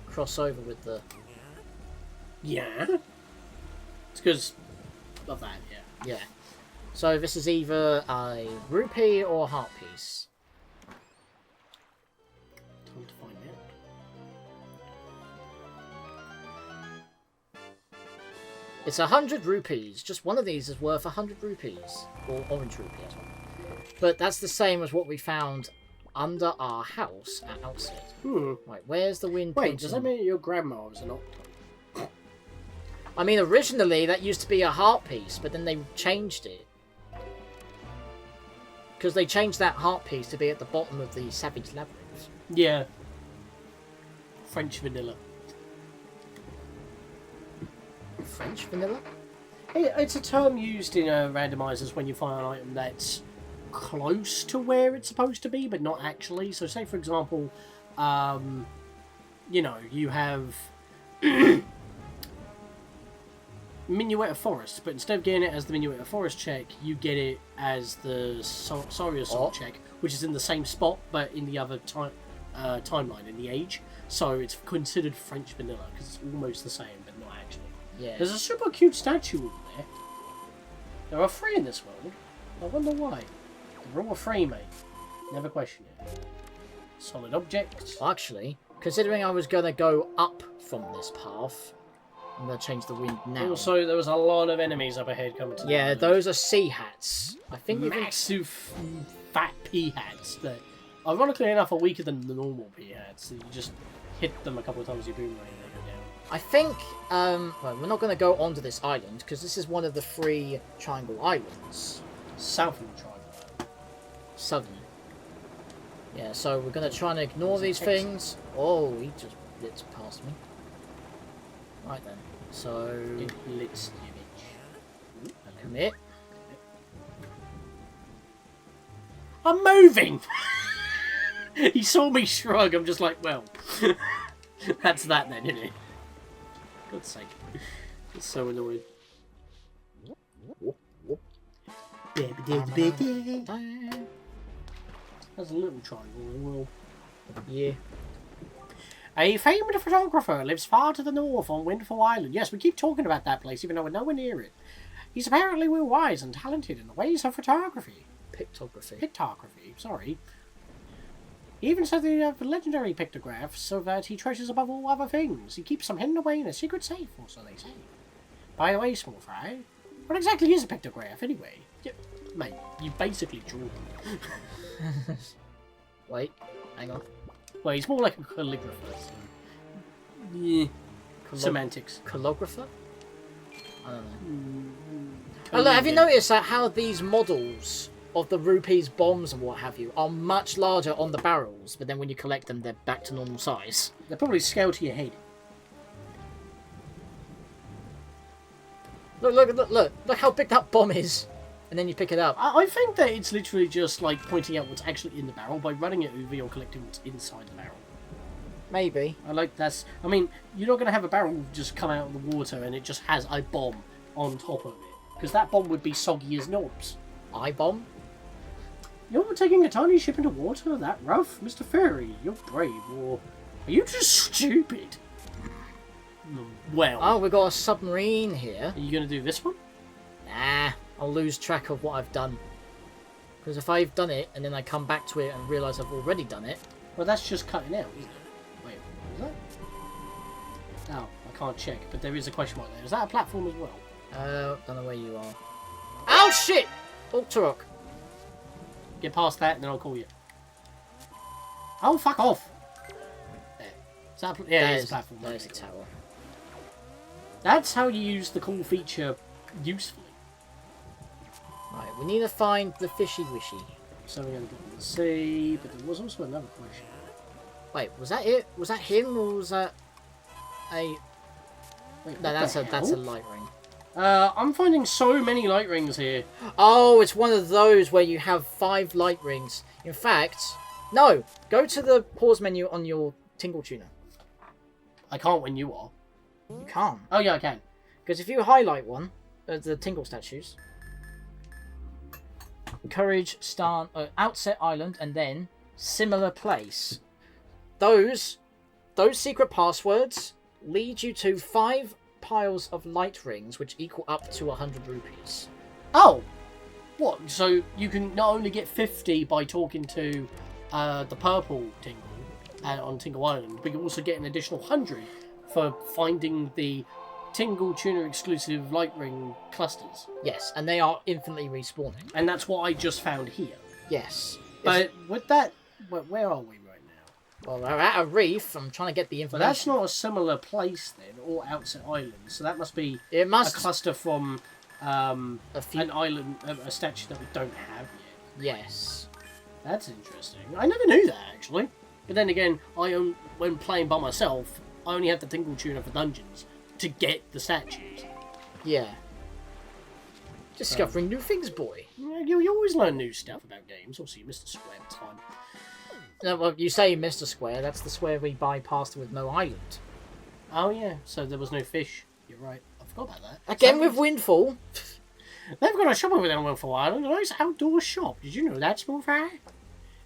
cross over with the... Yeah? It's because of that, yeah. Yeah. So this is either a rupee or a heart piece. Time to find out. It's 100 rupees. Just one of these is worth 100 rupees. Or orange rupee as well. But that's the same as what we found under our house at Outset. Right, where's the wind? Wait, does that mean your grandma was an Octo? I mean, originally that used to be a heart piece, but then they changed it. Because they changed that heart piece to be at the bottom of the Savage Labyrinth. Yeah. French vanilla. French vanilla? It's a term used in randomizers when you find an item that's close to where it's supposed to be, but not actually. So, say for example, you know, you have Minuet of Forest, but instead of getting it as the Minuet of Forest check, you get it as the Sorry Assault check, which is in the same spot, but in the other timeline, in the age. So it's considered French vanilla, because it's almost the same, but not actually. Yeah. There's a super cute statue over there. There are 3 in this world. I wonder why. They're all 3, mate. Never question it. Solid object. Actually, considering I was going to go up from this path, I'm going to change the wind now. Also, there was a lot of enemies up ahead coming to the Yeah, island. those are sea hats. I think Massive fat pea hats that, ironically enough, are weaker than the normal pea hats. So you just hit them a couple of times, you boomerang, and they go down. I think, well, we're not going to go onto this island, because this is one of the 3 Triangle Islands. Southern Triangle. Southern. Yeah, so we're going to try and ignore There's these a text. things. Oh, he just blitzed past me. Right then, so... It blitz damage. Come here. I'm moving! He saw me shrug, I'm just like, well, that's that then, isn't it? God's sake. It's so annoying. There's a little triangle as well. Yeah. A famed photographer lives far to the north on Windfall Island. Yes, we keep talking about that place, even though we're nowhere near it. He's apparently well wise and talented in the ways of photography. Pictography, sorry. He even said the legendary pictographs so that he treasures above all other things. He keeps them hidden away in a secret safe, or so they say. By the way, small fry, what exactly is a pictograph, anyway? Mate, you basically draw them. Wait, hang on. Well, he's more like a calligrapher. So. Yeah. Semantics. Calligrapher? I don't know. Oh, look, have you noticed that how these models of the rupees, bombs and what have you are much larger on the barrels, but then when you collect them they're back to normal size? They're probably scaled to your head. Look how big that bomb is. And then you pick it up. I think that it's literally just like pointing out what's actually in the barrel by running it over or collecting what's inside the barrel. Maybe. I mean, you're not going to have a barrel just come out of the water and it just has a bomb on top of it. Because that bomb would be soggy as knobs. I-bomb? You're taking a tiny ship into water that rough? Mr. Fairy, you're brave, or are you just stupid? Well... Oh, we've got a submarine here. Are you going to do this one? Nah, I'll lose track of what I've done. Because if I've done it, and then I come back to it and realise I've already done it... Well, that's just cutting out, isn't it? Wait, is that? Oh, I can't check, but there is a question mark there. Is that a platform as well? Don't know where you are. Oh, shit! Ultra-Rock. Get past that, and then I'll call you. Oh, fuck off! There. Is that yeah, it's a platform. There's a tower. That's how you use the cool feature usefully. Right, we need to find the fishy wishy. So we're going to go to the sea, but there was also another question. Wait, was that it? Was that him, or was that a... Wait, no, that's a light ring. I'm finding so many light rings here. Oh, it's one of those where you have 5 light rings. In fact, no. Go to the pause menu on your Tingle Tuner. I can't when you are. You can't. Oh yeah, I can. Because if you highlight one, the Tingle statues, Courage, Outset Island, and then Similar Place. Those secret passwords lead you to 5 piles of light rings, which equal up to 100 rupees. Oh! What? So you can not only get 50 by talking to the purple Tingle on Tingle Island, but you also get an additional 100 for finding the Tingle Tuner exclusive light ring clusters. Yes, and they are infinitely respawning. And that's what I just found here. Yes. But with that... Where are we right now? Well, we're at a reef. I'm trying to get the But information. that's not a similar place then, or Outset Island. So that must be It must... a cluster from a few... an island, a statue that we don't have yet. Yes. That's interesting. I never knew that, actually. But then again, when playing by myself, I only have the Tingle Tuner for dungeons to get the statues. Yeah. Discovering new things, boy. Yeah, you always learn new stuff about games. Also, you missed a square time. No, well, you say you missed a square. That's the square we bypassed with no island. Oh, yeah. So there was no fish. You're right. I forgot about that. Again with Windfall. They've got a shop over there on Windfall Island. A nice outdoor shop. Did you know that, small fry?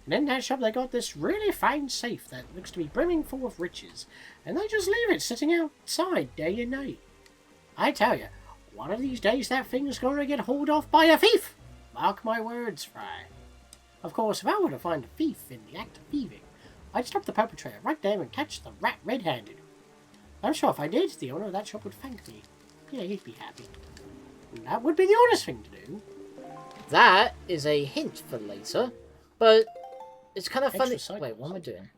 And in that shop, they got this really fine safe that looks to be brimming full of riches. And they just leave it sitting outside day and night. I tell you, one of these days that thing's going to get hauled off by a thief. Mark my words, Fry. Of course, if I were to find a thief in the act of thieving, I'd stop the perpetrator right there and catch the rat red-handed. I'm sure if I did, the owner of that shop would thank me. Yeah, he'd be happy. And that would be the honest thing to do. That is a hint for later, but it's kind of funny. Extra Wait, what am I doing?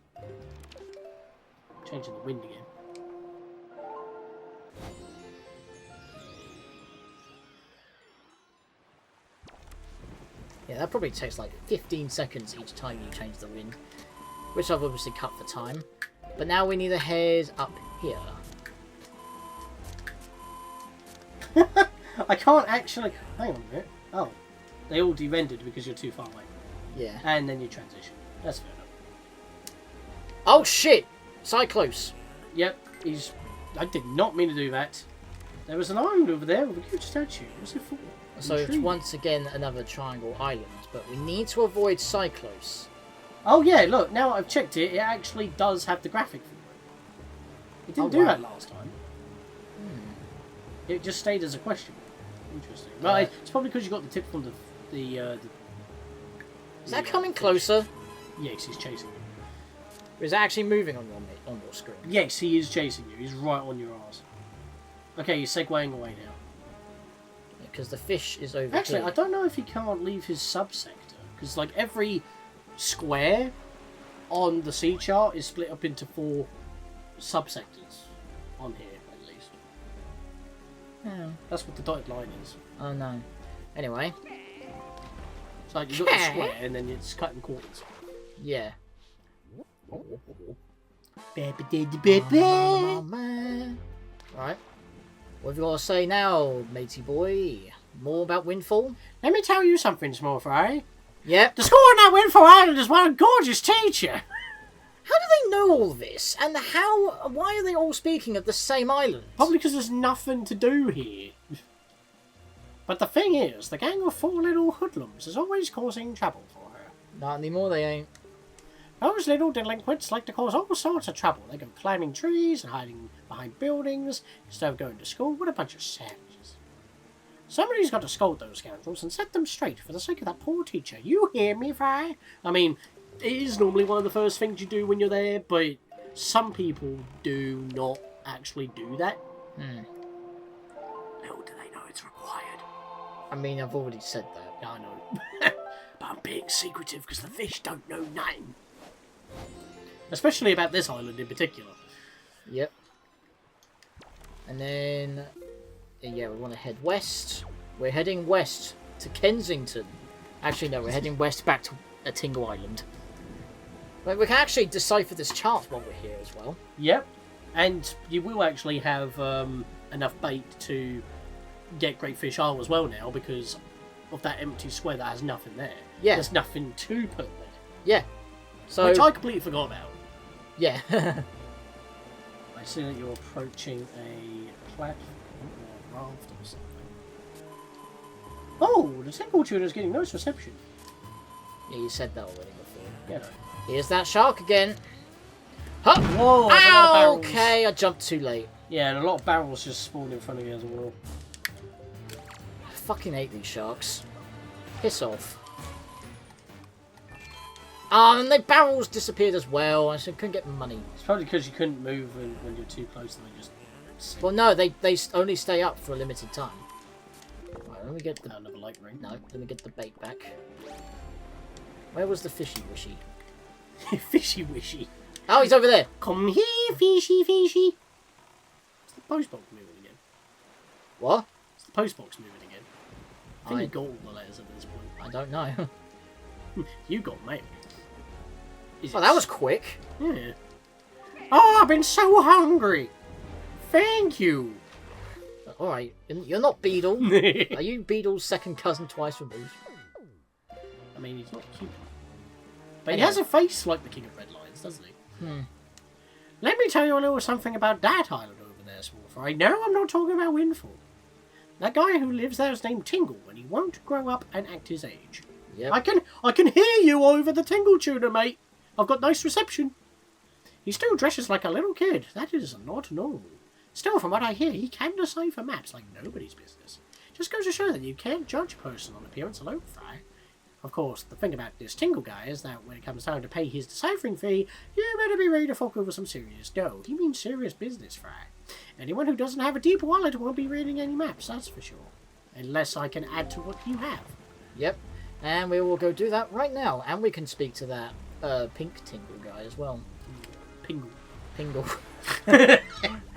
Changing the wind again. Yeah, that probably takes like 15 seconds each time you change the wind, which I've obviously cut for time. But now we need to head up here. I can't actually... Hang on a minute. Oh. They all de-rendered because you're too far away. Yeah. And then you transition. That's fair enough. Oh shit! Cyclos. Yep, I did not mean to do that. There was an island over there with a huge statue. What's it for? So it's once again another triangle island, but we need to avoid Cyclos. Oh yeah, look, now I've checked it, it actually does have the graphic for it. It didn't do that last time. It just stayed as a question. Interesting. Well, it's probably because you got the tip from the Is that coming closer? Yes, he's chasing you. Or is it actually moving on your screen? Yes, he is chasing you. He's right on your arse. Okay, he's segueing away now. Because the fish is over Actually, here. I don't know if he can't leave his subsector. Because, like, every square on the sea chart is split up into 4 subsectors. On here, at least. Oh. That's what the dotted line is. Oh no. Anyway. It's like you got the square and then it's cut in quarters. Yeah. Right. What have you got to say now, matey boy? More about Windfall? Let me tell you something, small fry. Yep. The school on that Windfall Island is one gorgeous teacher. How do they know all this? And why are they all speaking of the same island? Probably because there's nothing to do here. But the thing is, the gang of 4 little hoodlums is always causing trouble for her. Not anymore, they ain't. Those little delinquents like to cause all sorts of trouble. They go climbing trees and hiding behind buildings instead of going to school. What a bunch of savages. Somebody's got to scold those scoundrels and set them straight for the sake of that poor teacher. You hear me, Fry? I mean, it is normally one of the first things you do when you're there, but some people do not actually do that. Little do they know it's required. I mean, I've already said that. I know. But I'm being secretive because the fish don't know nothing. Especially about this island in particular. Yep. And then, yeah, we want to head west. We're heading west to Kensington. Actually, no, we're heading west back to Tingle Island. But we can actually decipher this chart while we're here as well. Yep. And you will actually have enough bait to get Great Fish Isle as well now because of that empty square that has nothing there. Yeah. There's nothing to put there. Yeah. So, which I completely forgot about. Yeah. I see that you're approaching a platform or a raft or something. Oh, the Tingle Tuner's getting nice reception. Yeah, you said that already before. Yeah, no. Here's that shark again. Huh! Whoa! There's a lot of barrels. Okay, I jumped too late. Yeah, and a lot of barrels just spawned in front of you as well. I fucking hate these sharks. Piss off. And the barrels disappeared as well. I couldn't get money. It's probably because you couldn't move when you're too close and they just... Well, no, they only stay up for a limited time. Right, let me get the... Another light ring. No, let me get the bait back. Where was the fishy wishy? Fishy wishy. Oh, he's over there. Come here, fishy fishy. Is the postbox moving again? What? Is the postbox moving again? I think I- you've got all the letters at this point. I don't know. You got mail. Well, that was quick. Yeah. Oh, I've been so hungry. Thank you. Alright, you're not Beedle. Are you Beedle's second cousin twice removed? I mean, he's not cute. But he has a face like the King of Red Lions, doesn't he? Let me tell you a little something about that island over there, Small Fry. No, I'm not talking about Windfall. That guy who lives there is named Tingle, and he won't grow up and act his age. Yep. I can hear you over the Tingle tuner, mate. I've got nice reception. He still dresses like a little kid. That is not normal. Still, from what I hear, he can decipher maps like nobody's business. Just goes to show that you can't judge a person on appearance alone, Fry. Of course, the thing about this Tingle guy is that when it comes time to pay his deciphering fee, you better be ready to fork over some serious dough. He means serious business, Fry. Anyone who doesn't have a deep wallet won't be reading any maps, that's for sure. Unless I can add to what you have. Yep. And we will go do that right now. And we can speak to that pink Tingle guy as well. Pingle. Pingle.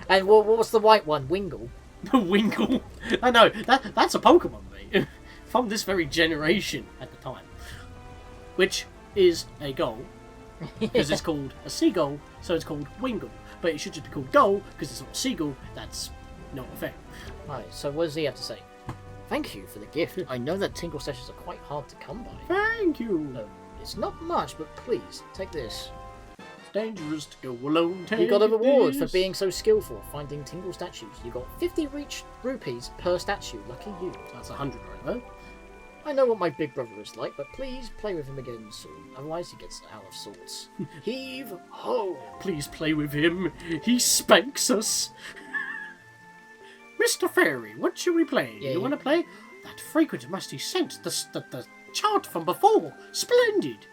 And what's the white one? Wingle. Winkle. I know, that's a Pokemon, mate. From this very generation at the time. Which is a gull. Because it's called a seagull, so it's called Wingle. But it should just be called gull, because it's not a seagull. That's not a thing. Right, so what does he have to say? Thank you for the gift. I know that Tingle sessions are quite hard to come by. Thank you. No, it's not much, but please, take this. It's dangerous to go alone. You got a reward for being so skillful finding Tingle statues. You got 50 rupees per statue. Lucky you. That's 100 right there. I know what my big brother is like, but please play with him again soon. Otherwise he gets out of sorts. Heave ho! Please play with him. He spanks us. Mr. Fairy, what should we play? Yeah, you want to play? That fragrant musty scent. The chart from before. Splendid.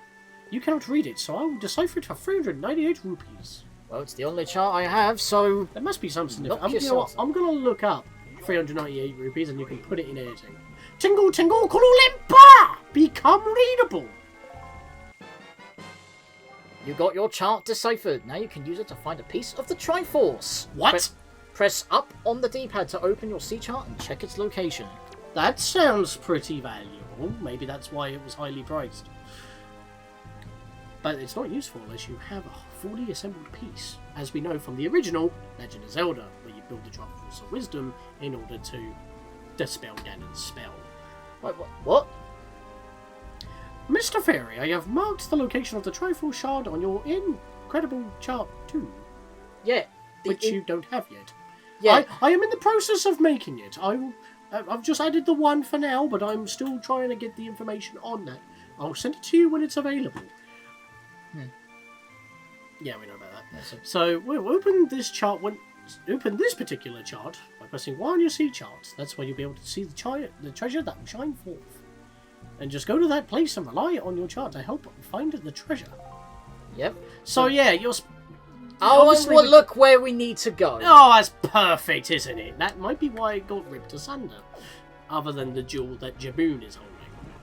You cannot read it, so I will decipher it for 398 rupees. Well, it's the only chart I have, so... There must be some Knock significant. You know yourself. what? I'm going to look up 398 rupees and you can put it in editing. Tingle, tingle, Kululimpa! Become readable! You got your chart deciphered. Now you can use it to find a piece of the Triforce. What? Press up on the D-pad to open your sea chart and check its location. That sounds pretty valuable. Maybe that's why it was highly priced. But it's not useful unless you have a fully assembled piece, as we know from the original Legend of Zelda, where you build the Triforce of Wisdom in order to dispel Ganon's spell. Wait, what? Mr. Fairy, I have marked the location of the Triforce Shard on your incredible chart too, Yeah. which you don't have yet. Yeah. I am in the process of making it. I've just added the one for now, but I'm still trying to get the information on that. I'll send it to you when it's available. Yeah, we know about that. So we'll open this chart open this particular chart by pressing Y on your sea chart. That's where you'll be able to see the treasure that will shine forth. And just go to that place and rely on your chart to help find the treasure. Yep. So yeah, you're... Oh, obviously well, look where we need to go. Oh, that's perfect, isn't it? That might be why it got ripped asunder. Other than the jewel that Jabun is holding.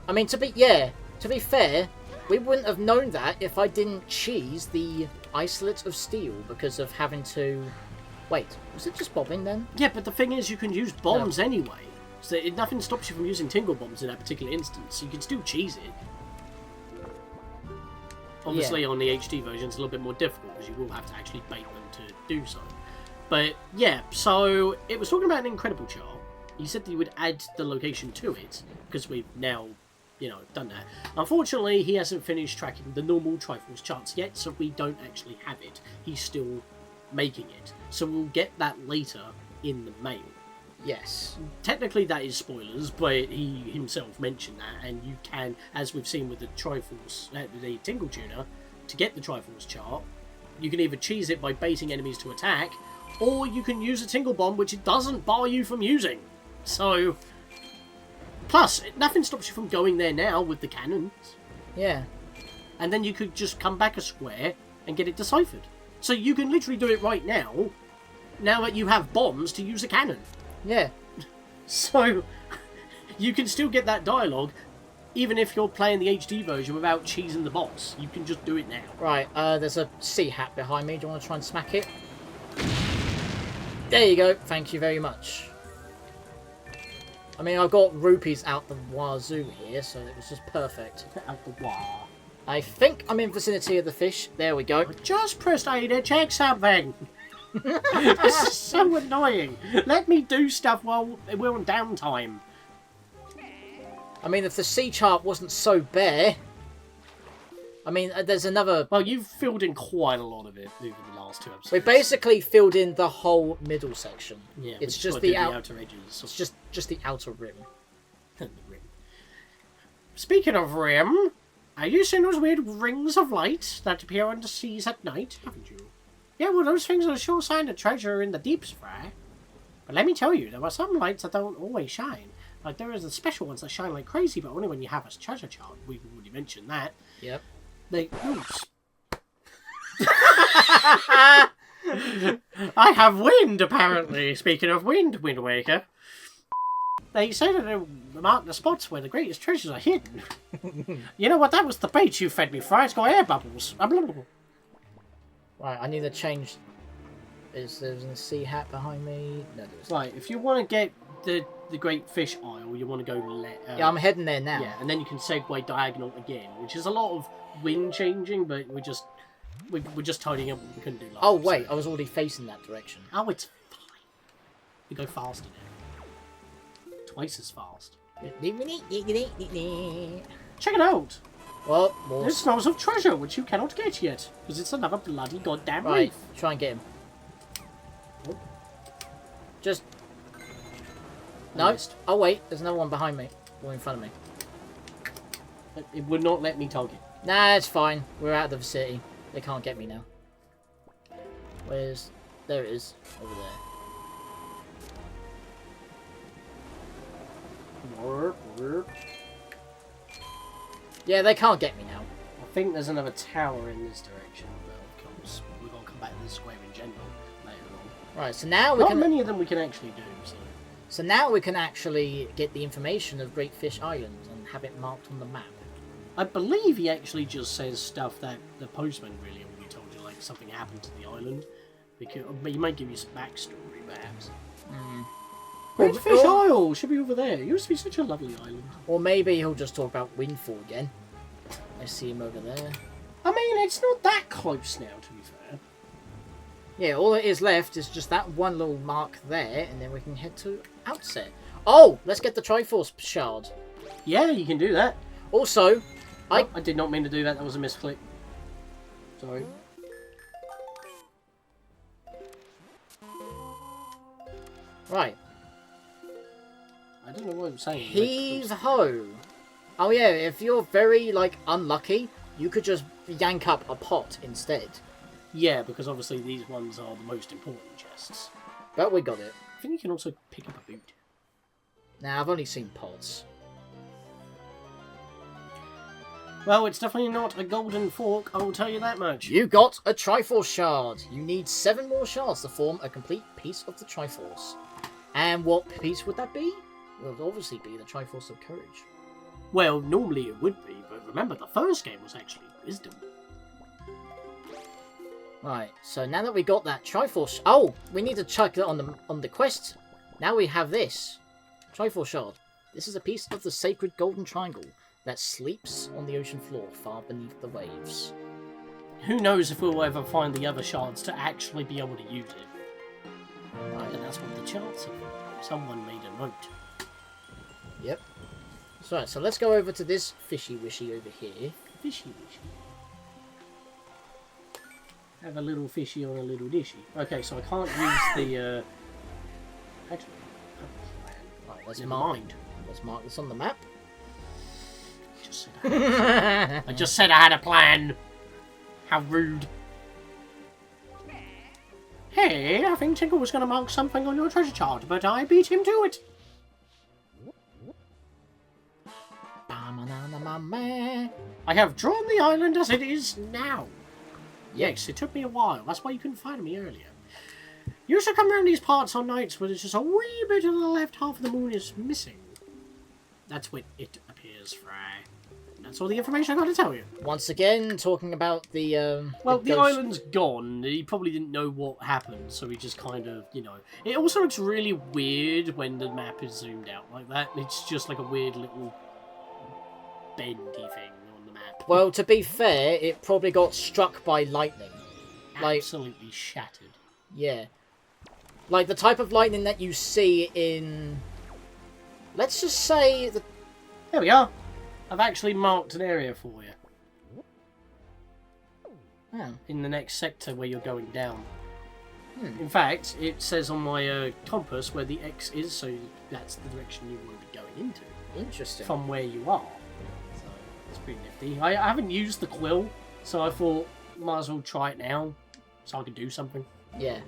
I mean, to be fair, we wouldn't have known that if I didn't cheese the isolate of steel because of having to... Wait, was it just bobbing then? Yeah, but the thing is, you can use bombs anyway. So nothing stops you from using tingle bombs in that particular instance. You can still cheese it. Obviously, on the HD version, it's a little bit more difficult because you will have to actually bait them to do so. But yeah, so it was talking about an incredible chart. He said that he would add the location to it because we've now, done that. Unfortunately, he hasn't finished tracking the normal Triforce charts yet, so we don't actually have it. He's still making it. So we'll get that later in the mail. Yes. Technically that is spoilers, but he himself mentioned that, and you can, as we've seen with the Triforce, the Tingle Tuner, to get the Triforce chart, you can either cheese it by baiting enemies to attack, or you can use a Tingle Bomb, which it doesn't bar you from using. So, plus, nothing stops you from going there now with the cannons. Yeah. And then you could just come back a square and get it deciphered. So you can literally do it right now that you have bombs to use a cannon. Yeah. So, you can still get that dialogue, even if you're playing the HD version without cheesing the boss. You can just do it now. Right, there's a sea hat behind me. Do you want to try and smack it? There you go. Thank you very much. I mean, I've got rupees out the wazoo here, so it was just perfect. Out the wah. I think I'm in vicinity of the fish. There we go. I just pressed A to check something. This is so annoying. Let me do stuff while we're on downtime. I mean, if the sea chart wasn't so bare... I mean, there's another... Well, you've filled in quite a lot of it over the last 2 episodes. We basically filled in the whole middle section. Yeah, it's just just the outer edges. It's just the outer rim. The rim. Speaking of rim, have you seen those weird rings of light that appear on the seas at night? Haven't you? Yeah, well, those things are a sure sign of treasure in the deeps, Fry. But let me tell you, there are some lights that don't always shine. Like, there is the special ones that shine like crazy, but only when you have a treasure chart. We've already mentioned that. Yep. They... Oops. I have wind, apparently. Speaking of wind, Wind Waker. They say that they mark the spots where the greatest treasures are hidden. You know what? That was the bait you fed me, Fry. It's got air bubbles. Right, I need to change... There's a sea hat behind me? No, there's not. Right, if you want to get the Great Fish Isle, you want to go... Yeah, I'm heading there now. Yeah, and then you can segue diagonal again, which is a lot of wind changing, but we're just tidying up what we couldn't do last. Oh, wait, I was already facing that direction. Oh, it's fine. We go faster now. Twice as fast. Check it out! Well, more... It smells of treasure, which you cannot get yet, because it's another bloody goddamn Right, reef. try and get him. Oh. Just... I No. missed. Oh, wait, there's another one behind me. Or in front of me. It would not let me target. Nah, it's fine. We're out of the vicinity. They can't get me now. Where's... There it is. Over there. Yeah, they can't get me now. I think there's another tower in this direction, but of course we're going to come back to this square in general later on. Right, so now we Not can... many of them we can actually do, so... So now we can actually get the information of Great Fish Island and have it marked on the map. I believe he actually just says stuff that the postman really already told you, like something happened to the island. Because, but he might give you some backstory, perhaps. Great Fish Isle should be over there. It used to be such a lovely island. Or maybe he'll just talk about Windfall again. I see him over there. I mean, it's not that close now, to be fair. Yeah, all that is left is just that one little mark there, and then we can head to Outset. Oh, let's get the Triforce shard. Yeah, you can do that. Also, I did not mean to do that. That was a misclick. Sorry. Right. I don't know what I'm saying. Heave ho. Oh yeah, if you're very, like, unlucky, you could just yank up a pot instead. Yeah, because obviously these ones are the most important chests. But we got it. I think you can also pick up a boot. Now, I've only seen pots. Well, it's definitely not a golden fork, I will tell you that much. You got a Triforce shard. You need 7 more shards to form a complete piece of the Triforce. And what piece would that be? It would obviously be the Triforce of Courage. Well, normally it would be, but remember the first game was actually Wisdom. Right, so now that we got that Triforce... Oh, we need to check that on the quest. Now we have this. Triforce shard. This is a piece of the sacred golden triangle that sleeps on the ocean floor far beneath the waves. Who knows if we'll ever find the other shards to actually be able to use it. Right, and that's what the charts are. Someone made a note. Yep. That's right, so let's go over to this fishy wishy over here. Fishy wishy. Have a little fishy on a little dishy. Okay, so I can't use the, Actually, Right, let's never mark. mind. Let's mark this on the map. I just said I had a plan. How rude. Hey, I think Tinker was going to mark something on your treasure chart, but I beat him to it. I have drawn the island as it is now. Yes, it took me a while. That's why you couldn't find me earlier. You should come around these parts on nights where there's just a wee bit of the left half of the moon is missing. That's when it appears, Fry. That's all the information I got to tell you. Once again, talking about the... Well, the ghost... island's gone. He probably didn't know what happened, so he just kind of, you know... It also looks really weird when the map is zoomed out like that. It's just like a weird little bendy thing on the map. Well, to be fair, it probably got struck by lightning. Absolutely shattered. Yeah. Like the type of lightning that you see in... Let's just say... There we are. I've actually marked an area for you. Oh. In the next sector where you're going down. In fact, it says on my compass where the X is, so that's the direction you want to be going into. Interesting. From where you are. So, it's pretty nifty. I haven't used the quill, so I thought, might as well try it now, so I can do something. Yeah.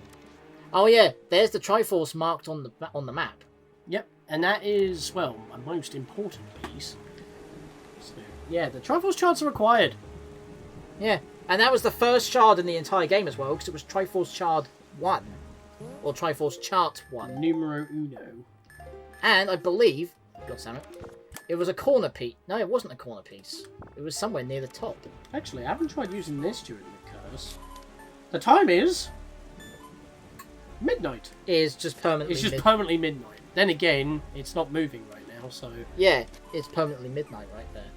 Oh yeah, there's the Triforce marked on the map. Yep, and that is, well, my most important piece. So, yeah, the Triforce shards are required. Yeah, and that was the first shard in the entire game as well, because it was Triforce Shard 1. Or Triforce Chart 1. Numero uno. And I believe, God damn it, it was a corner piece. No, it wasn't a corner piece. It was somewhere near the top. Actually, I haven't tried using this during the curse. The time is... midnight. It is just permanently It's just permanently midnight. Then again, it's not moving right now, so... Yeah, it's permanently midnight right there.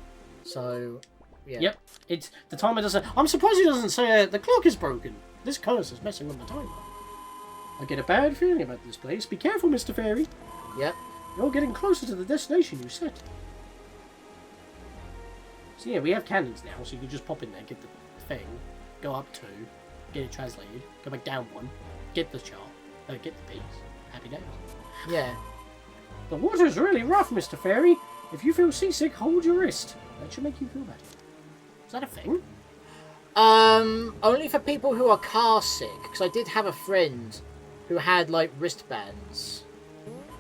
So, yeah. Yep. It's the timer doesn't... I'm surprised it doesn't say the clock is broken. This curse is messing with the timer. I get a bad feeling about this place. Be careful, Mr. Fairy. Yep. You're getting closer to the destination you set. So yeah, we have cannons now, so you can just pop in there, get the thing, go up 2, get it translated, go back down 1, get the chart, get the piece. Happy days. Yeah. The water's really rough, Mr. Fairy. If you feel seasick, hold your wrist. That should make you feel better. Is that a thing? Only for people who are car sick, because I did have a friend who had, like, wristbands,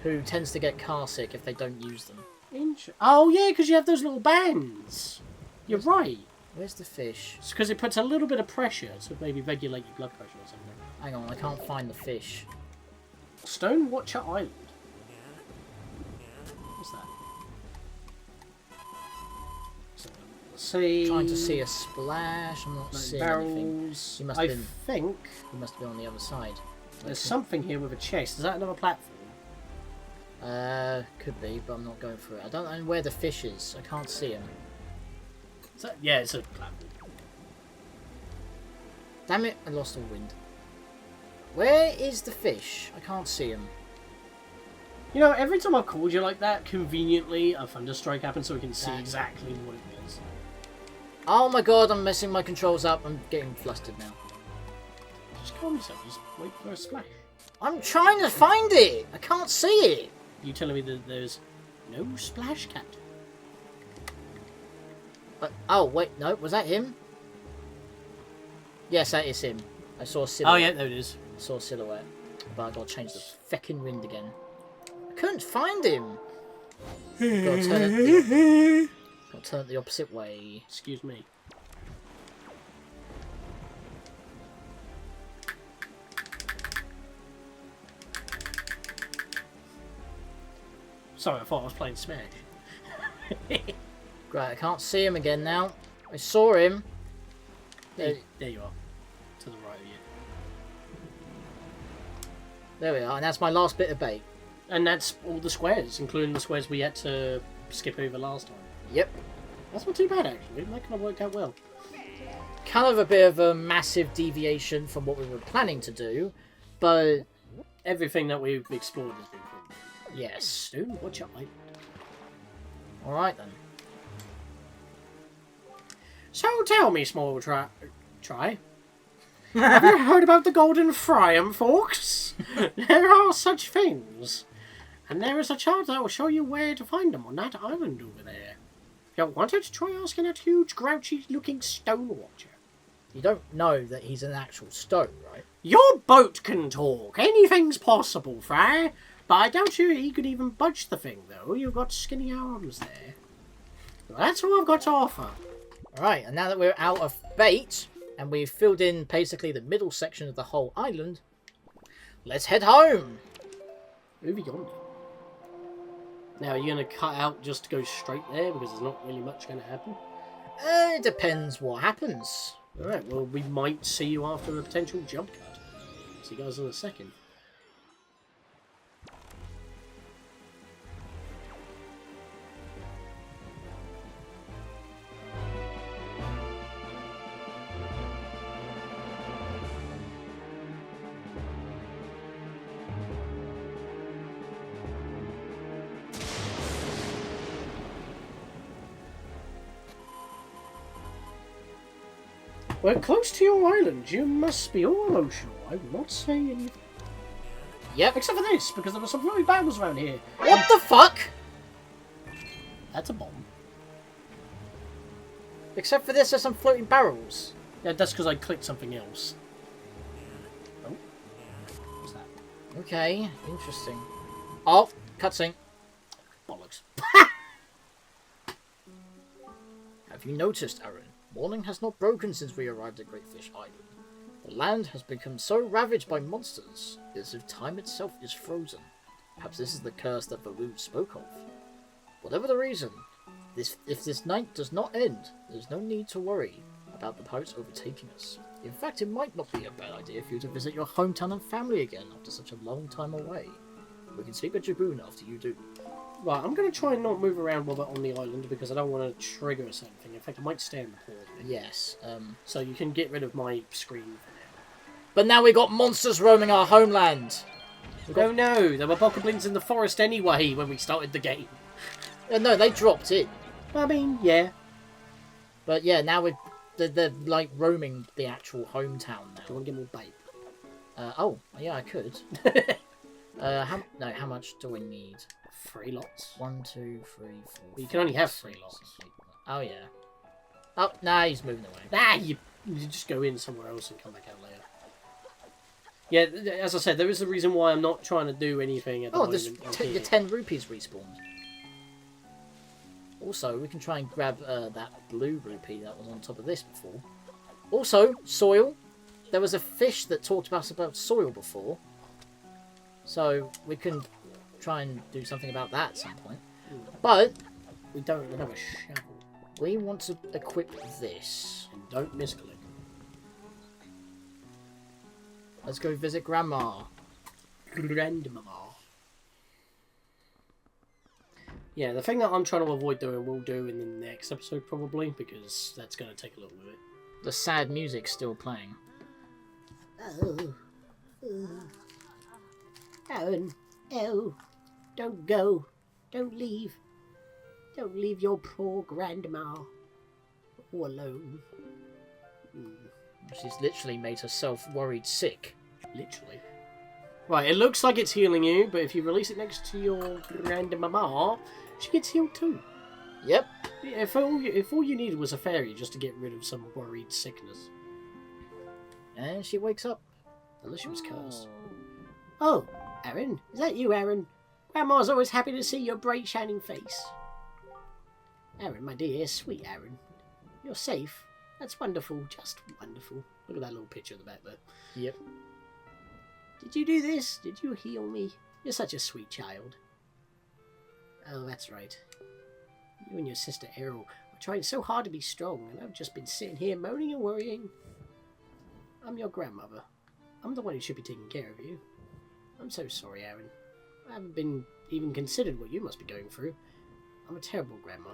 who tends to get car sick if they don't use them. Oh, yeah, because you have those little bands. You're right. Where's the fish? It's because it puts a little bit of pressure to maybe regulate your blood pressure or something. Hang on, I can't find the fish. Stone Watcher Island. What's that? So, let's see. Trying to see a splash. I'm not seeing anything. Barrels. He must I have been, think he must have been on the other side. there's something here with a chest. Is that another platform? Could be, but I'm not going for it. I don't know where the fish is. I can't see him. Yeah, it's a platform. Damn it, I lost all wind. Where is the fish? I can't see him. You know, every time I've called you like that, conveniently, a thunderstrike happens so we can see exactly what it is. Oh my god, I'm messing my controls up. I'm getting flustered now. Just calm yourself, just wait for a splash. I'm trying to find it! I can't see it! You telling me that there's no splash, Captain? But, oh, wait, no, was that him? Yes, that is him. I saw a silhouette. Oh yeah, there it is. I saw a silhouette. But I gotta change the feckin' wind again. I couldn't find him! Gotta turn it the opposite way. Excuse me. Sorry, I thought I was playing Smash. Great, I can't see him again now. I saw him. There you are. To the right of you. There we are, and that's my last bit of bait. And that's all the squares, including the squares we had to skip over last time. Yep. That's not too bad, actually. That kind of worked out well. Kind of a bit of a massive deviation from what we were planning to do, but... Everything that we've explored has been fun. Yes. Stone Watcher Island. Alright then. So tell me, small try. Have you heard about the Golden Frium, folks? There are such things. And there is a chart that will show you where to find them on that island over there. If you wanted to try asking that huge, grouchy-looking stone watcher. You don't know that he's an actual stone, right? Your boat can talk. Anything's possible, Fry. But I doubt he could even budge the thing, though. You've got skinny arms there. Well, that's all I've got to offer. Alright, and now that we're out of bait, and we've filled in basically the middle section of the whole island, let's head home! Over yonder. Now, are you going to cut out just to go straight there? Because there's not really much going to happen. It depends what happens. Alright, well, we might see you after a potential jump cut. See you guys in a second. We're close to your island. You must be all emotional. I will not say anything. Yep. Except for this, because there were some really bad ones around here. What the fuck? That's a bomb. Except for this, there's some floating barrels. Yeah, that's because I clicked something else. Oh. What's that? Okay, interesting. Oh, cutscene. Bollocks. Have you noticed, Aarron? Morning has not broken since we arrived at Great Fish Island. The land has become so ravaged by monsters, it is as if time itself is frozen. Perhaps this is the curse that Varun spoke of. Whatever the reason, if this night does not end, there is no need to worry about the pirates overtaking us. In fact, it might not be a bad idea for you to visit your hometown and family again after such a long time away. We can speak with Jabun after you do. Right, I'm going to try and not move around while we're on the island because I don't want to trigger something. In fact, I might stay in the port. Yes, So you can get rid of my screen for now. But now we got monsters roaming our homeland. Oh no, there were bokoblins in the forest anyway when we started the game. No, they dropped in. I mean, yeah. But yeah, now they're like roaming the actual hometown Do you now. want to get more bait? Oh, yeah, I could. How much do we need? 3 lots. 1, 2, 3, 4. Well, you can only have 3 lots. Oh yeah. Oh, nah, he's moving away. Nah, you just go in somewhere else and come back out later. Yeah, as I said, there is a reason why I'm not trying to do anything at the moment. Your 10 rupees respawned. Also, we can try and grab that blue rupee that was on top of this before. Also, soil. There was a fish that talked about soil before. So, we can try and do something about that at some point. But we don't have a shovel. We want to equip this. And don't misclick. Let's go visit Grandma. Grandmama. Yeah, the thing that I'm trying to avoid doing, we'll do in the next episode probably, because that's going to take a little bit. The sad music's still playing. Oh. Aarron. Oh. Don't go. Don't leave. Don't leave your poor grandma all alone. She's literally made herself worried sick. Literally. Right, it looks like it's healing you, but if you release it next to your grandmama, she gets healed too. Yep. Yeah, if all you needed was a fairy just to get rid of some worried sickness. And she wakes up. Unless she was cursed. Oh, Aarron. Is that you, Aarron? Grandma's always happy to see your bright shining face. Aarron, my dear, sweet Aarron. You're safe. That's wonderful, just wonderful. Look at that little picture at the back there. Yep. Did you do this? Did you heal me? You're such a sweet child. Oh, that's right. You and your sister Aarron are trying so hard to be strong, and I've just been sitting here moaning and worrying. I'm your grandmother. I'm the one who should be taking care of you. I'm so sorry, Aarron. I haven't been even considered what you must be going through. I'm a terrible grandma.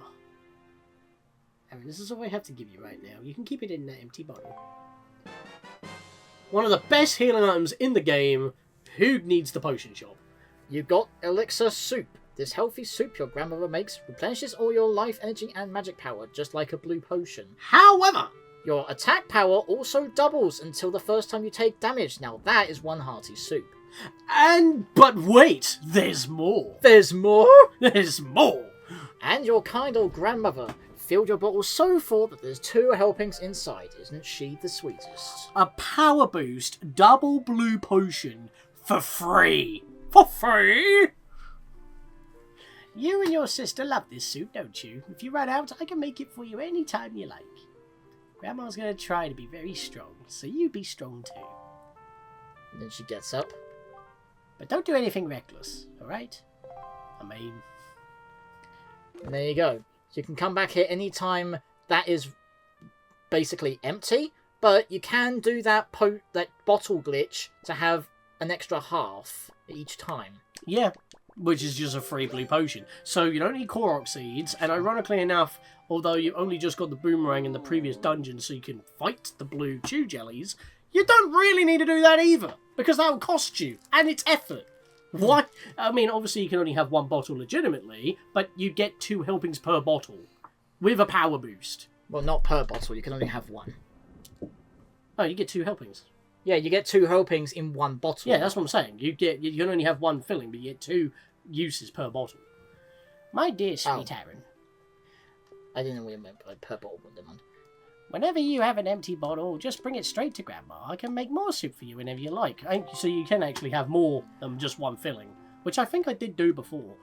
Aarron, this is all I have to give you right now. You can keep it in that empty bottle. One of the best healing items in the game. Who needs the potion shop? You got elixir soup. This healthy soup your grandmother makes replenishes all your life energy and magic power, just like a blue potion. However, your attack power also doubles until the first time you take damage. Now that is one hearty soup. But wait, there's more. There's more? There's more. And your kind old grandmother filled your bottle so full that there's 2 helpings inside. Isn't she the sweetest? A power boost double blue potion for free. For free? You and your sister love this soup, don't you? If you run out, I can make it for you any time you like. Grandma's going to try to be very strong, so you be strong too. And then she gets up. But don't do anything reckless, alright? I mean... And there you go. You can come back here anytime that is basically empty, but you can do that bottle glitch to have an extra half each time. Yeah, which is just a free blue potion. So you don't need Korok seeds, and ironically enough, although you only just got the boomerang in the previous dungeon so you can fight the blue chew jellies, you don't really need to do that either, because that will cost you, and it's effort. Why? I mean, obviously you can only have one bottle legitimately, but you get 2 helpings per bottle, with a power boost. Well, not per bottle, you can only have one. Oh, you get 2 helpings. Yeah, you get 2 helpings in one bottle. Yeah, that's what I'm saying. You can only have 1 filling, but you get 2 uses per bottle. My dear sweet Aarron. I didn't know we meant by per bottle, but never mind. Whenever you have an empty bottle, just bring it straight to Grandma. I can make more soup for you whenever you like. So you can actually have more than just 1 filling, which I think I did do before.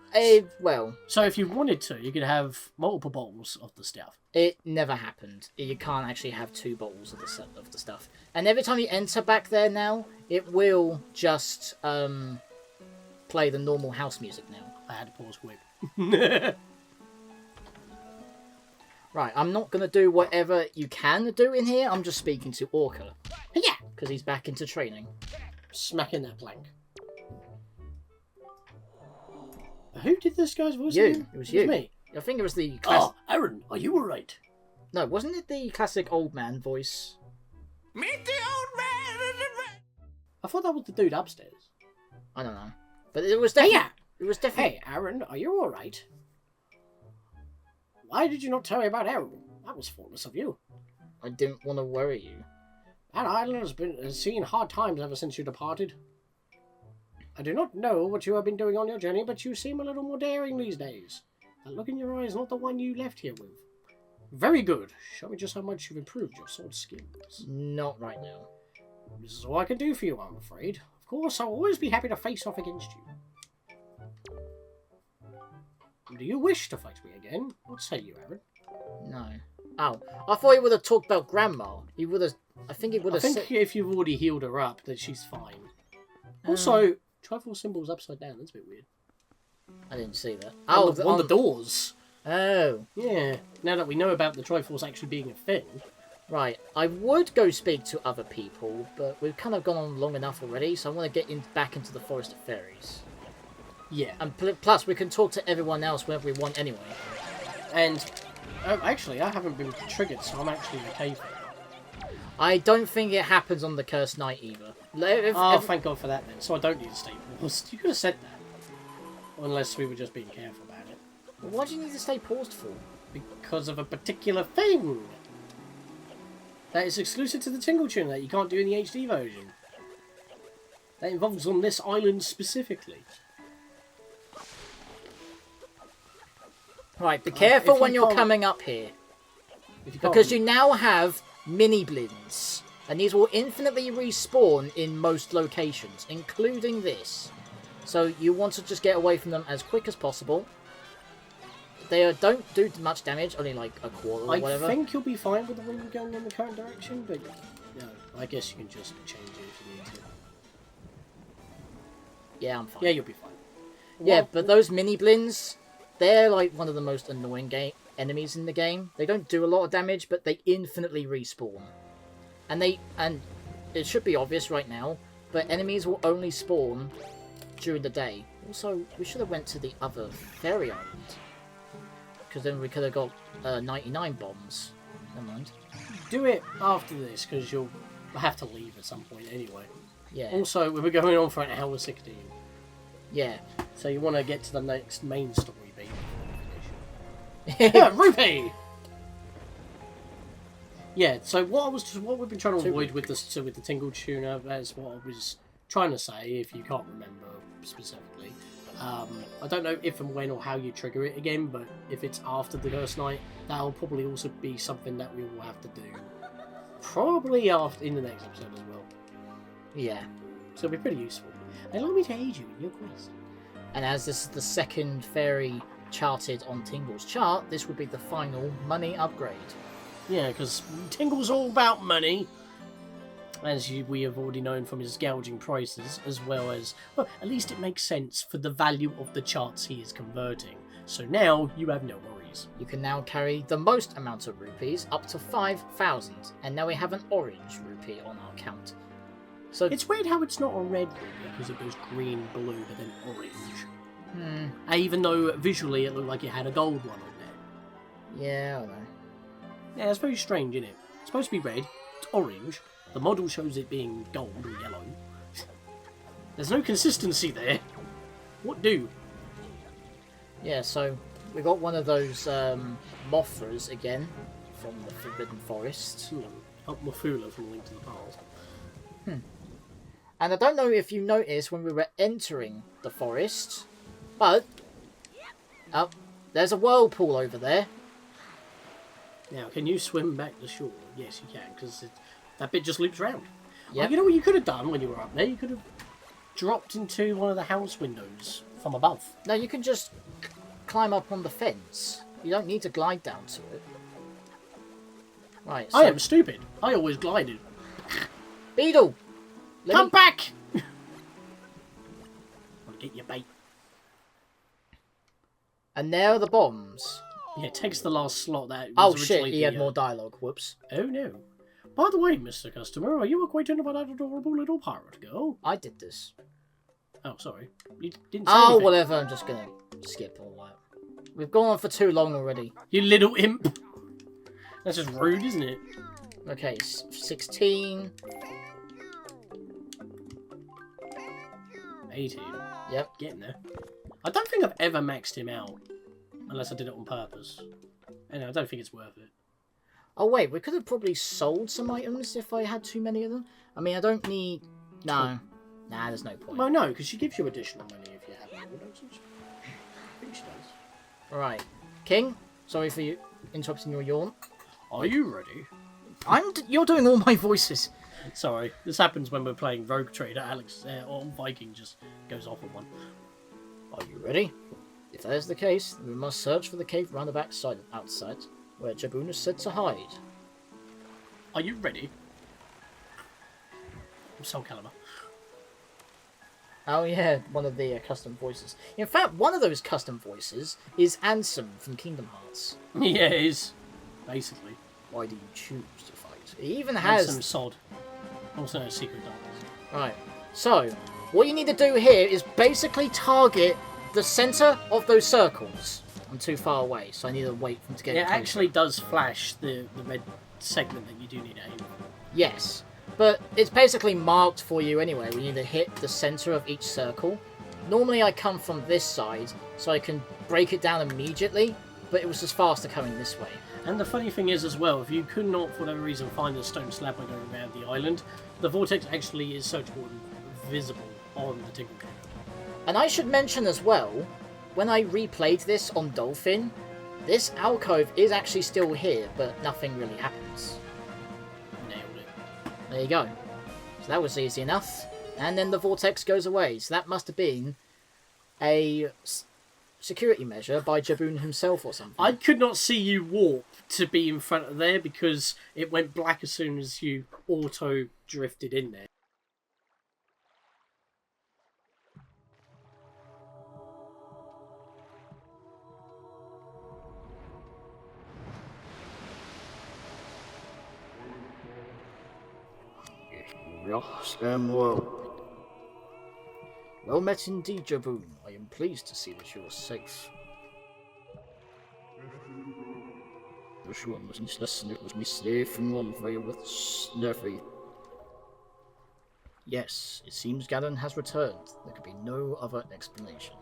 Well... So if you wanted to, you could have multiple bottles of the stuff. It never happened. You can't actually have 2 bottles of the stuff. And every time you enter back there now, it will just play the normal house music now. I had to pause quick. Right, I'm not going to do whatever you can do in here. I'm just speaking to Orca. Yeah. Because he's back into training. Smacking that plank. Who did this guy's voice You. again? It was you. Me. I think it was the... Oh, Aarron, are you alright? No, wasn't it the classic old man voice? Meet the old man! I thought that was the dude upstairs. I don't know. But it was definitely... Hey, It was definitely... Hey, Aarron, are you alright? Why did you not tell me about Aarron? That was thoughtless of you. I didn't want to worry you. That island has seen hard times ever since you departed. I do not know what you have been doing on your journey, but you seem a little more daring these days. That look in your eye is not the one you left here with. Very good. Show me just how much you've improved your sword skills. Not right now. This is all I can do for you, I'm afraid. Of course, I'll always be happy to face off against you. Do you wish to fight me again? What say you, Aarron? No. Oh, I thought he would have talked about Grandma. He would have... I think he would have I think if you've already healed her up, then she's fine. Also, Triforce symbol's upside down. That's a bit weird. I didn't see that. On the doors. Oh. Yeah. Now that we know about the Triforce actually being a thing. Right. I would go speak to other people, but we've kind of gone on long enough already, so I want to get back into the Forest of Fairies. Yeah. And plus, we can talk to everyone else whenever we want anyway. And, actually, I haven't been triggered, so I'm actually okay for it. I don't think it happens on the Cursed Night either. Thank God for that then. So I don't need to stay paused. You could have said that. Unless we were just being careful about it. Why do you need to stay paused for? Because of a particular thing. That is exclusive to the Tingle Tune that you can't do in the HD version. That involves on this island specifically. Right, be careful when you're coming up here. Because you now have mini blins. And these will infinitely respawn in most locations, including this. So you want to just get away from them as quick as possible. They don't do much damage, only like a quarter or whatever. I think you'll be fine with the one going in the current direction, but no, I guess you can just change it if you need to. Yeah, I'm fine. Yeah, you'll be fine. Yeah, but those mini blins, they're like one of the most annoying enemies in the game. They don't do a lot of damage, but they infinitely respawn. And it should be obvious right now, but enemies will only spawn during the day. Also, we should have went to the other fairy island. Because then we could have got 99 bombs. Never mind. Do it after this, because you'll have to leave at some point anyway. Yeah. Also, we were going on for an hour 16. Yeah. So you want to get to the next main story beat before we finish. Rupee! Yeah, so what we've been trying to avoid with the Tingle Tuner, that's what I was trying to say, if you can't remember specifically. I don't know if and when or how you trigger it again, but if it's after the Cursed Night, that'll probably also be something that we will have to do. Probably in the next episode as well. Yeah. So it'll be pretty useful. Allow me to aid you in your quest. And as this is the second fairy charted on Tingle's chart, this would be the final money upgrade. Yeah, because Tingle's all about money. As we have already known from his gouging prices, as well as, well, at least it makes sense for the value of the charts he is converting. So now you have no worries. rupees. You can now carry the most amount of rupees, up to 5,000, and now we have an orange rupee on our count. So It's weird how it's not a red rupee, because it goes green, blue, but then orange. Even though visually it looked like it had a gold one on there. yeah, I don't know. Yeah, it's very strange, isn't it? It's supposed to be red, it's orange, the model shows it being gold or yellow. There's no consistency there. What do? Yeah, so we got one of those Mothras again from the Forbidden Forest. Up Mafula from Link to the Past. And I don't know if you noticed when we were entering the forest, but there's a whirlpool over there. Now, can you swim back to shore? Yes, you can, because that bit just loops round. Yep. Oh, you know what you could have done when you were up there? You could have dropped into one of the house windows from above. No, you can just climb up on the fence. You don't need to glide down to it. Right, so... I am stupid. I always glided. Beetle! Come back! I want to get your bait. And there are the bombs. Yeah, it takes the last slot that was Oh shit, originally he had more dialogue. Whoops. Oh no. By the way, Mr. Customer, are you acquainted with that adorable little pirate girl? I did this. Oh, sorry. You didn't say Oh, anything. whatever. I'm just gonna skip all that. We've gone on for too long already. You little imp. That's just rude, isn't it? Okay, 16. 18. Yep. Getting there. I don't think I've ever maxed him out. Unless I did it on purpose. And I don't think it's worth it. Oh wait, we could have probably sold some items if I had too many of them. I mean, I don't need... No. Nah, there's no point. Well, no, because she gives you additional money if you have more reductions. I think she does. Right. King, sorry for you interrupting your yawn. Are you ready? You're doing all my voices. Sorry, this happens when we're playing Rogue Trader. Alex or Viking just goes off on one. Are you ready? If that is the case, then we must search for the cave round the back side of Outset, where Jabun is said to hide. Are you ready? I'm Soul Calibur. Oh yeah, one of the custom voices. In fact, one of those custom voices is Ansem from Kingdom Hearts. Yeah, it is. Basically. Why do you choose to fight? He even has... Some sod. Also a secret darkness. Right, so, what you need to do here is basically target the centre of those circles. I'm too far away, so I need to wait for him to get It closer. actually does flash the red segment that you do need to aim for. Yes, but it's basically marked for you anyway. We need to hit the centre of each circle. Normally I come from this side, so I can break it down immediately, but it was just faster coming this way. And the funny thing is as well, if you could not for whatever reason find the stone slab by going around the island, the vortex actually is searchable and visible on the Tingle Cave. And I should mention as well, when I replayed this on Dolphin, this alcove is actually still here, but nothing really happens. Nailed it. There you go. So that was easy enough. And then the vortex goes away. So that must have been a security measure by Jabun himself or something. I could not see you warp to be in front of there because it went black as soon as you auto drifted in there. Yes, well met indeed, Jabun. I am pleased to see that you are safe. This one was me safe and one with Snurfy. Yes, it seems Ganon has returned. There could be no other explanation.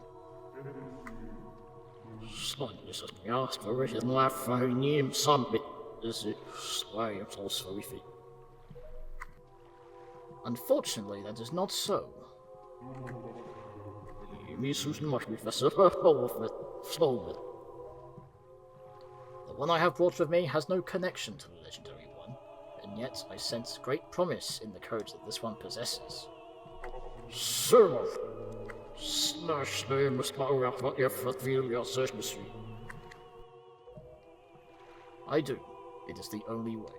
Son, this is me asked for it in life. I knew some bit. This is why I'm so sorry. Unfortunately, that is not so. The one I have brought with me has no connection to the legendary one, and yet I sense great promise in the courage that this one possesses. Sir, I do. It is the only way.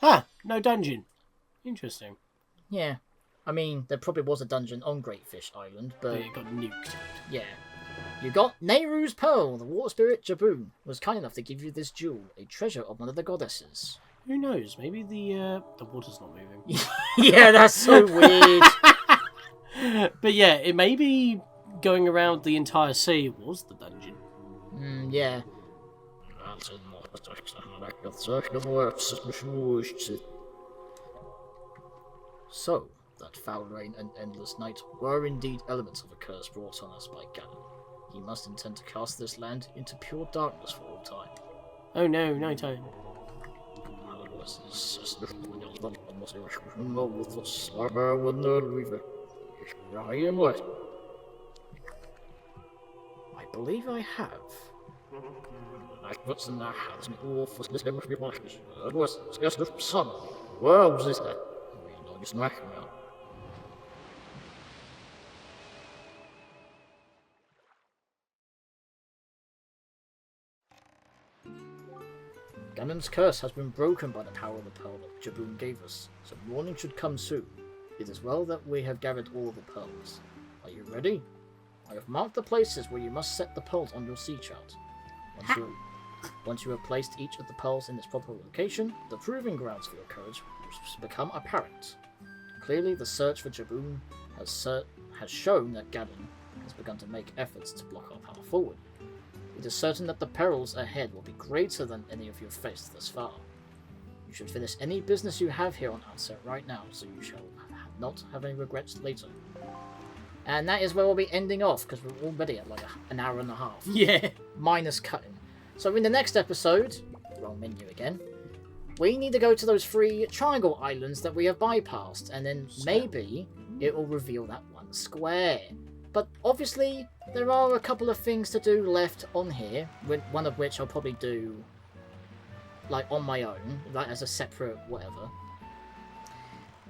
Ah, no dungeon. Interesting. Yeah. I mean, there probably was a dungeon on Great Fish Island, But but it got nuked. yeah. You got Nehru's Pearl. The water spirit Jabun was kind enough to give you this jewel, a treasure of one of the goddesses. Who knows? Maybe the water's not moving. Yeah, that's so weird. But yeah, it may be going around the entire sea was the dungeon. Yeah. So, that foul rain and endless night were indeed elements of a curse brought on us by Ganon. He must intend to cast this land into pure darkness for all time. Oh no, nighttime. I believe I have. Ganon's curse has been broken by the power of the pearl that Jabun gave us, so morning should come soon. It is well that we have gathered all the pearls. Are you ready? I have marked the places where you must set the pearls on your sea chart. Once you have placed each of the pearls in its proper location, the proving grounds for your courage will become apparent. Clearly, the search for Jabun has shown that Ganon has begun to make efforts to block our path forward. It is certain that the perils ahead will be greater than any of you have faced thus far. You should finish any business you have here on Outset right now, so you shall not have any regrets later. And that is where we'll be ending off, because we're already at like an hour and a half. Yeah. Minus cutting. So in the next episode, wrong menu again, we need to go to those 3 triangle islands that we have bypassed, and then maybe it will reveal that one square. But obviously, there are a couple of things to do left on here, one of which I'll probably do like on my own, like as a separate whatever.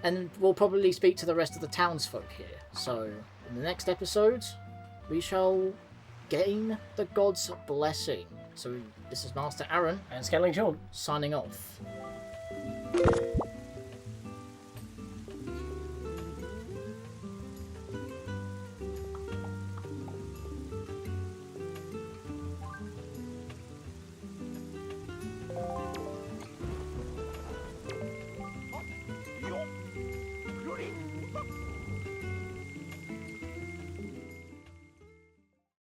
And we'll probably speak to the rest of the townsfolk here. So, in the next episode, we shall gain the god's blessing. So, this is Master Aarron, And Scaling Sean. signing off.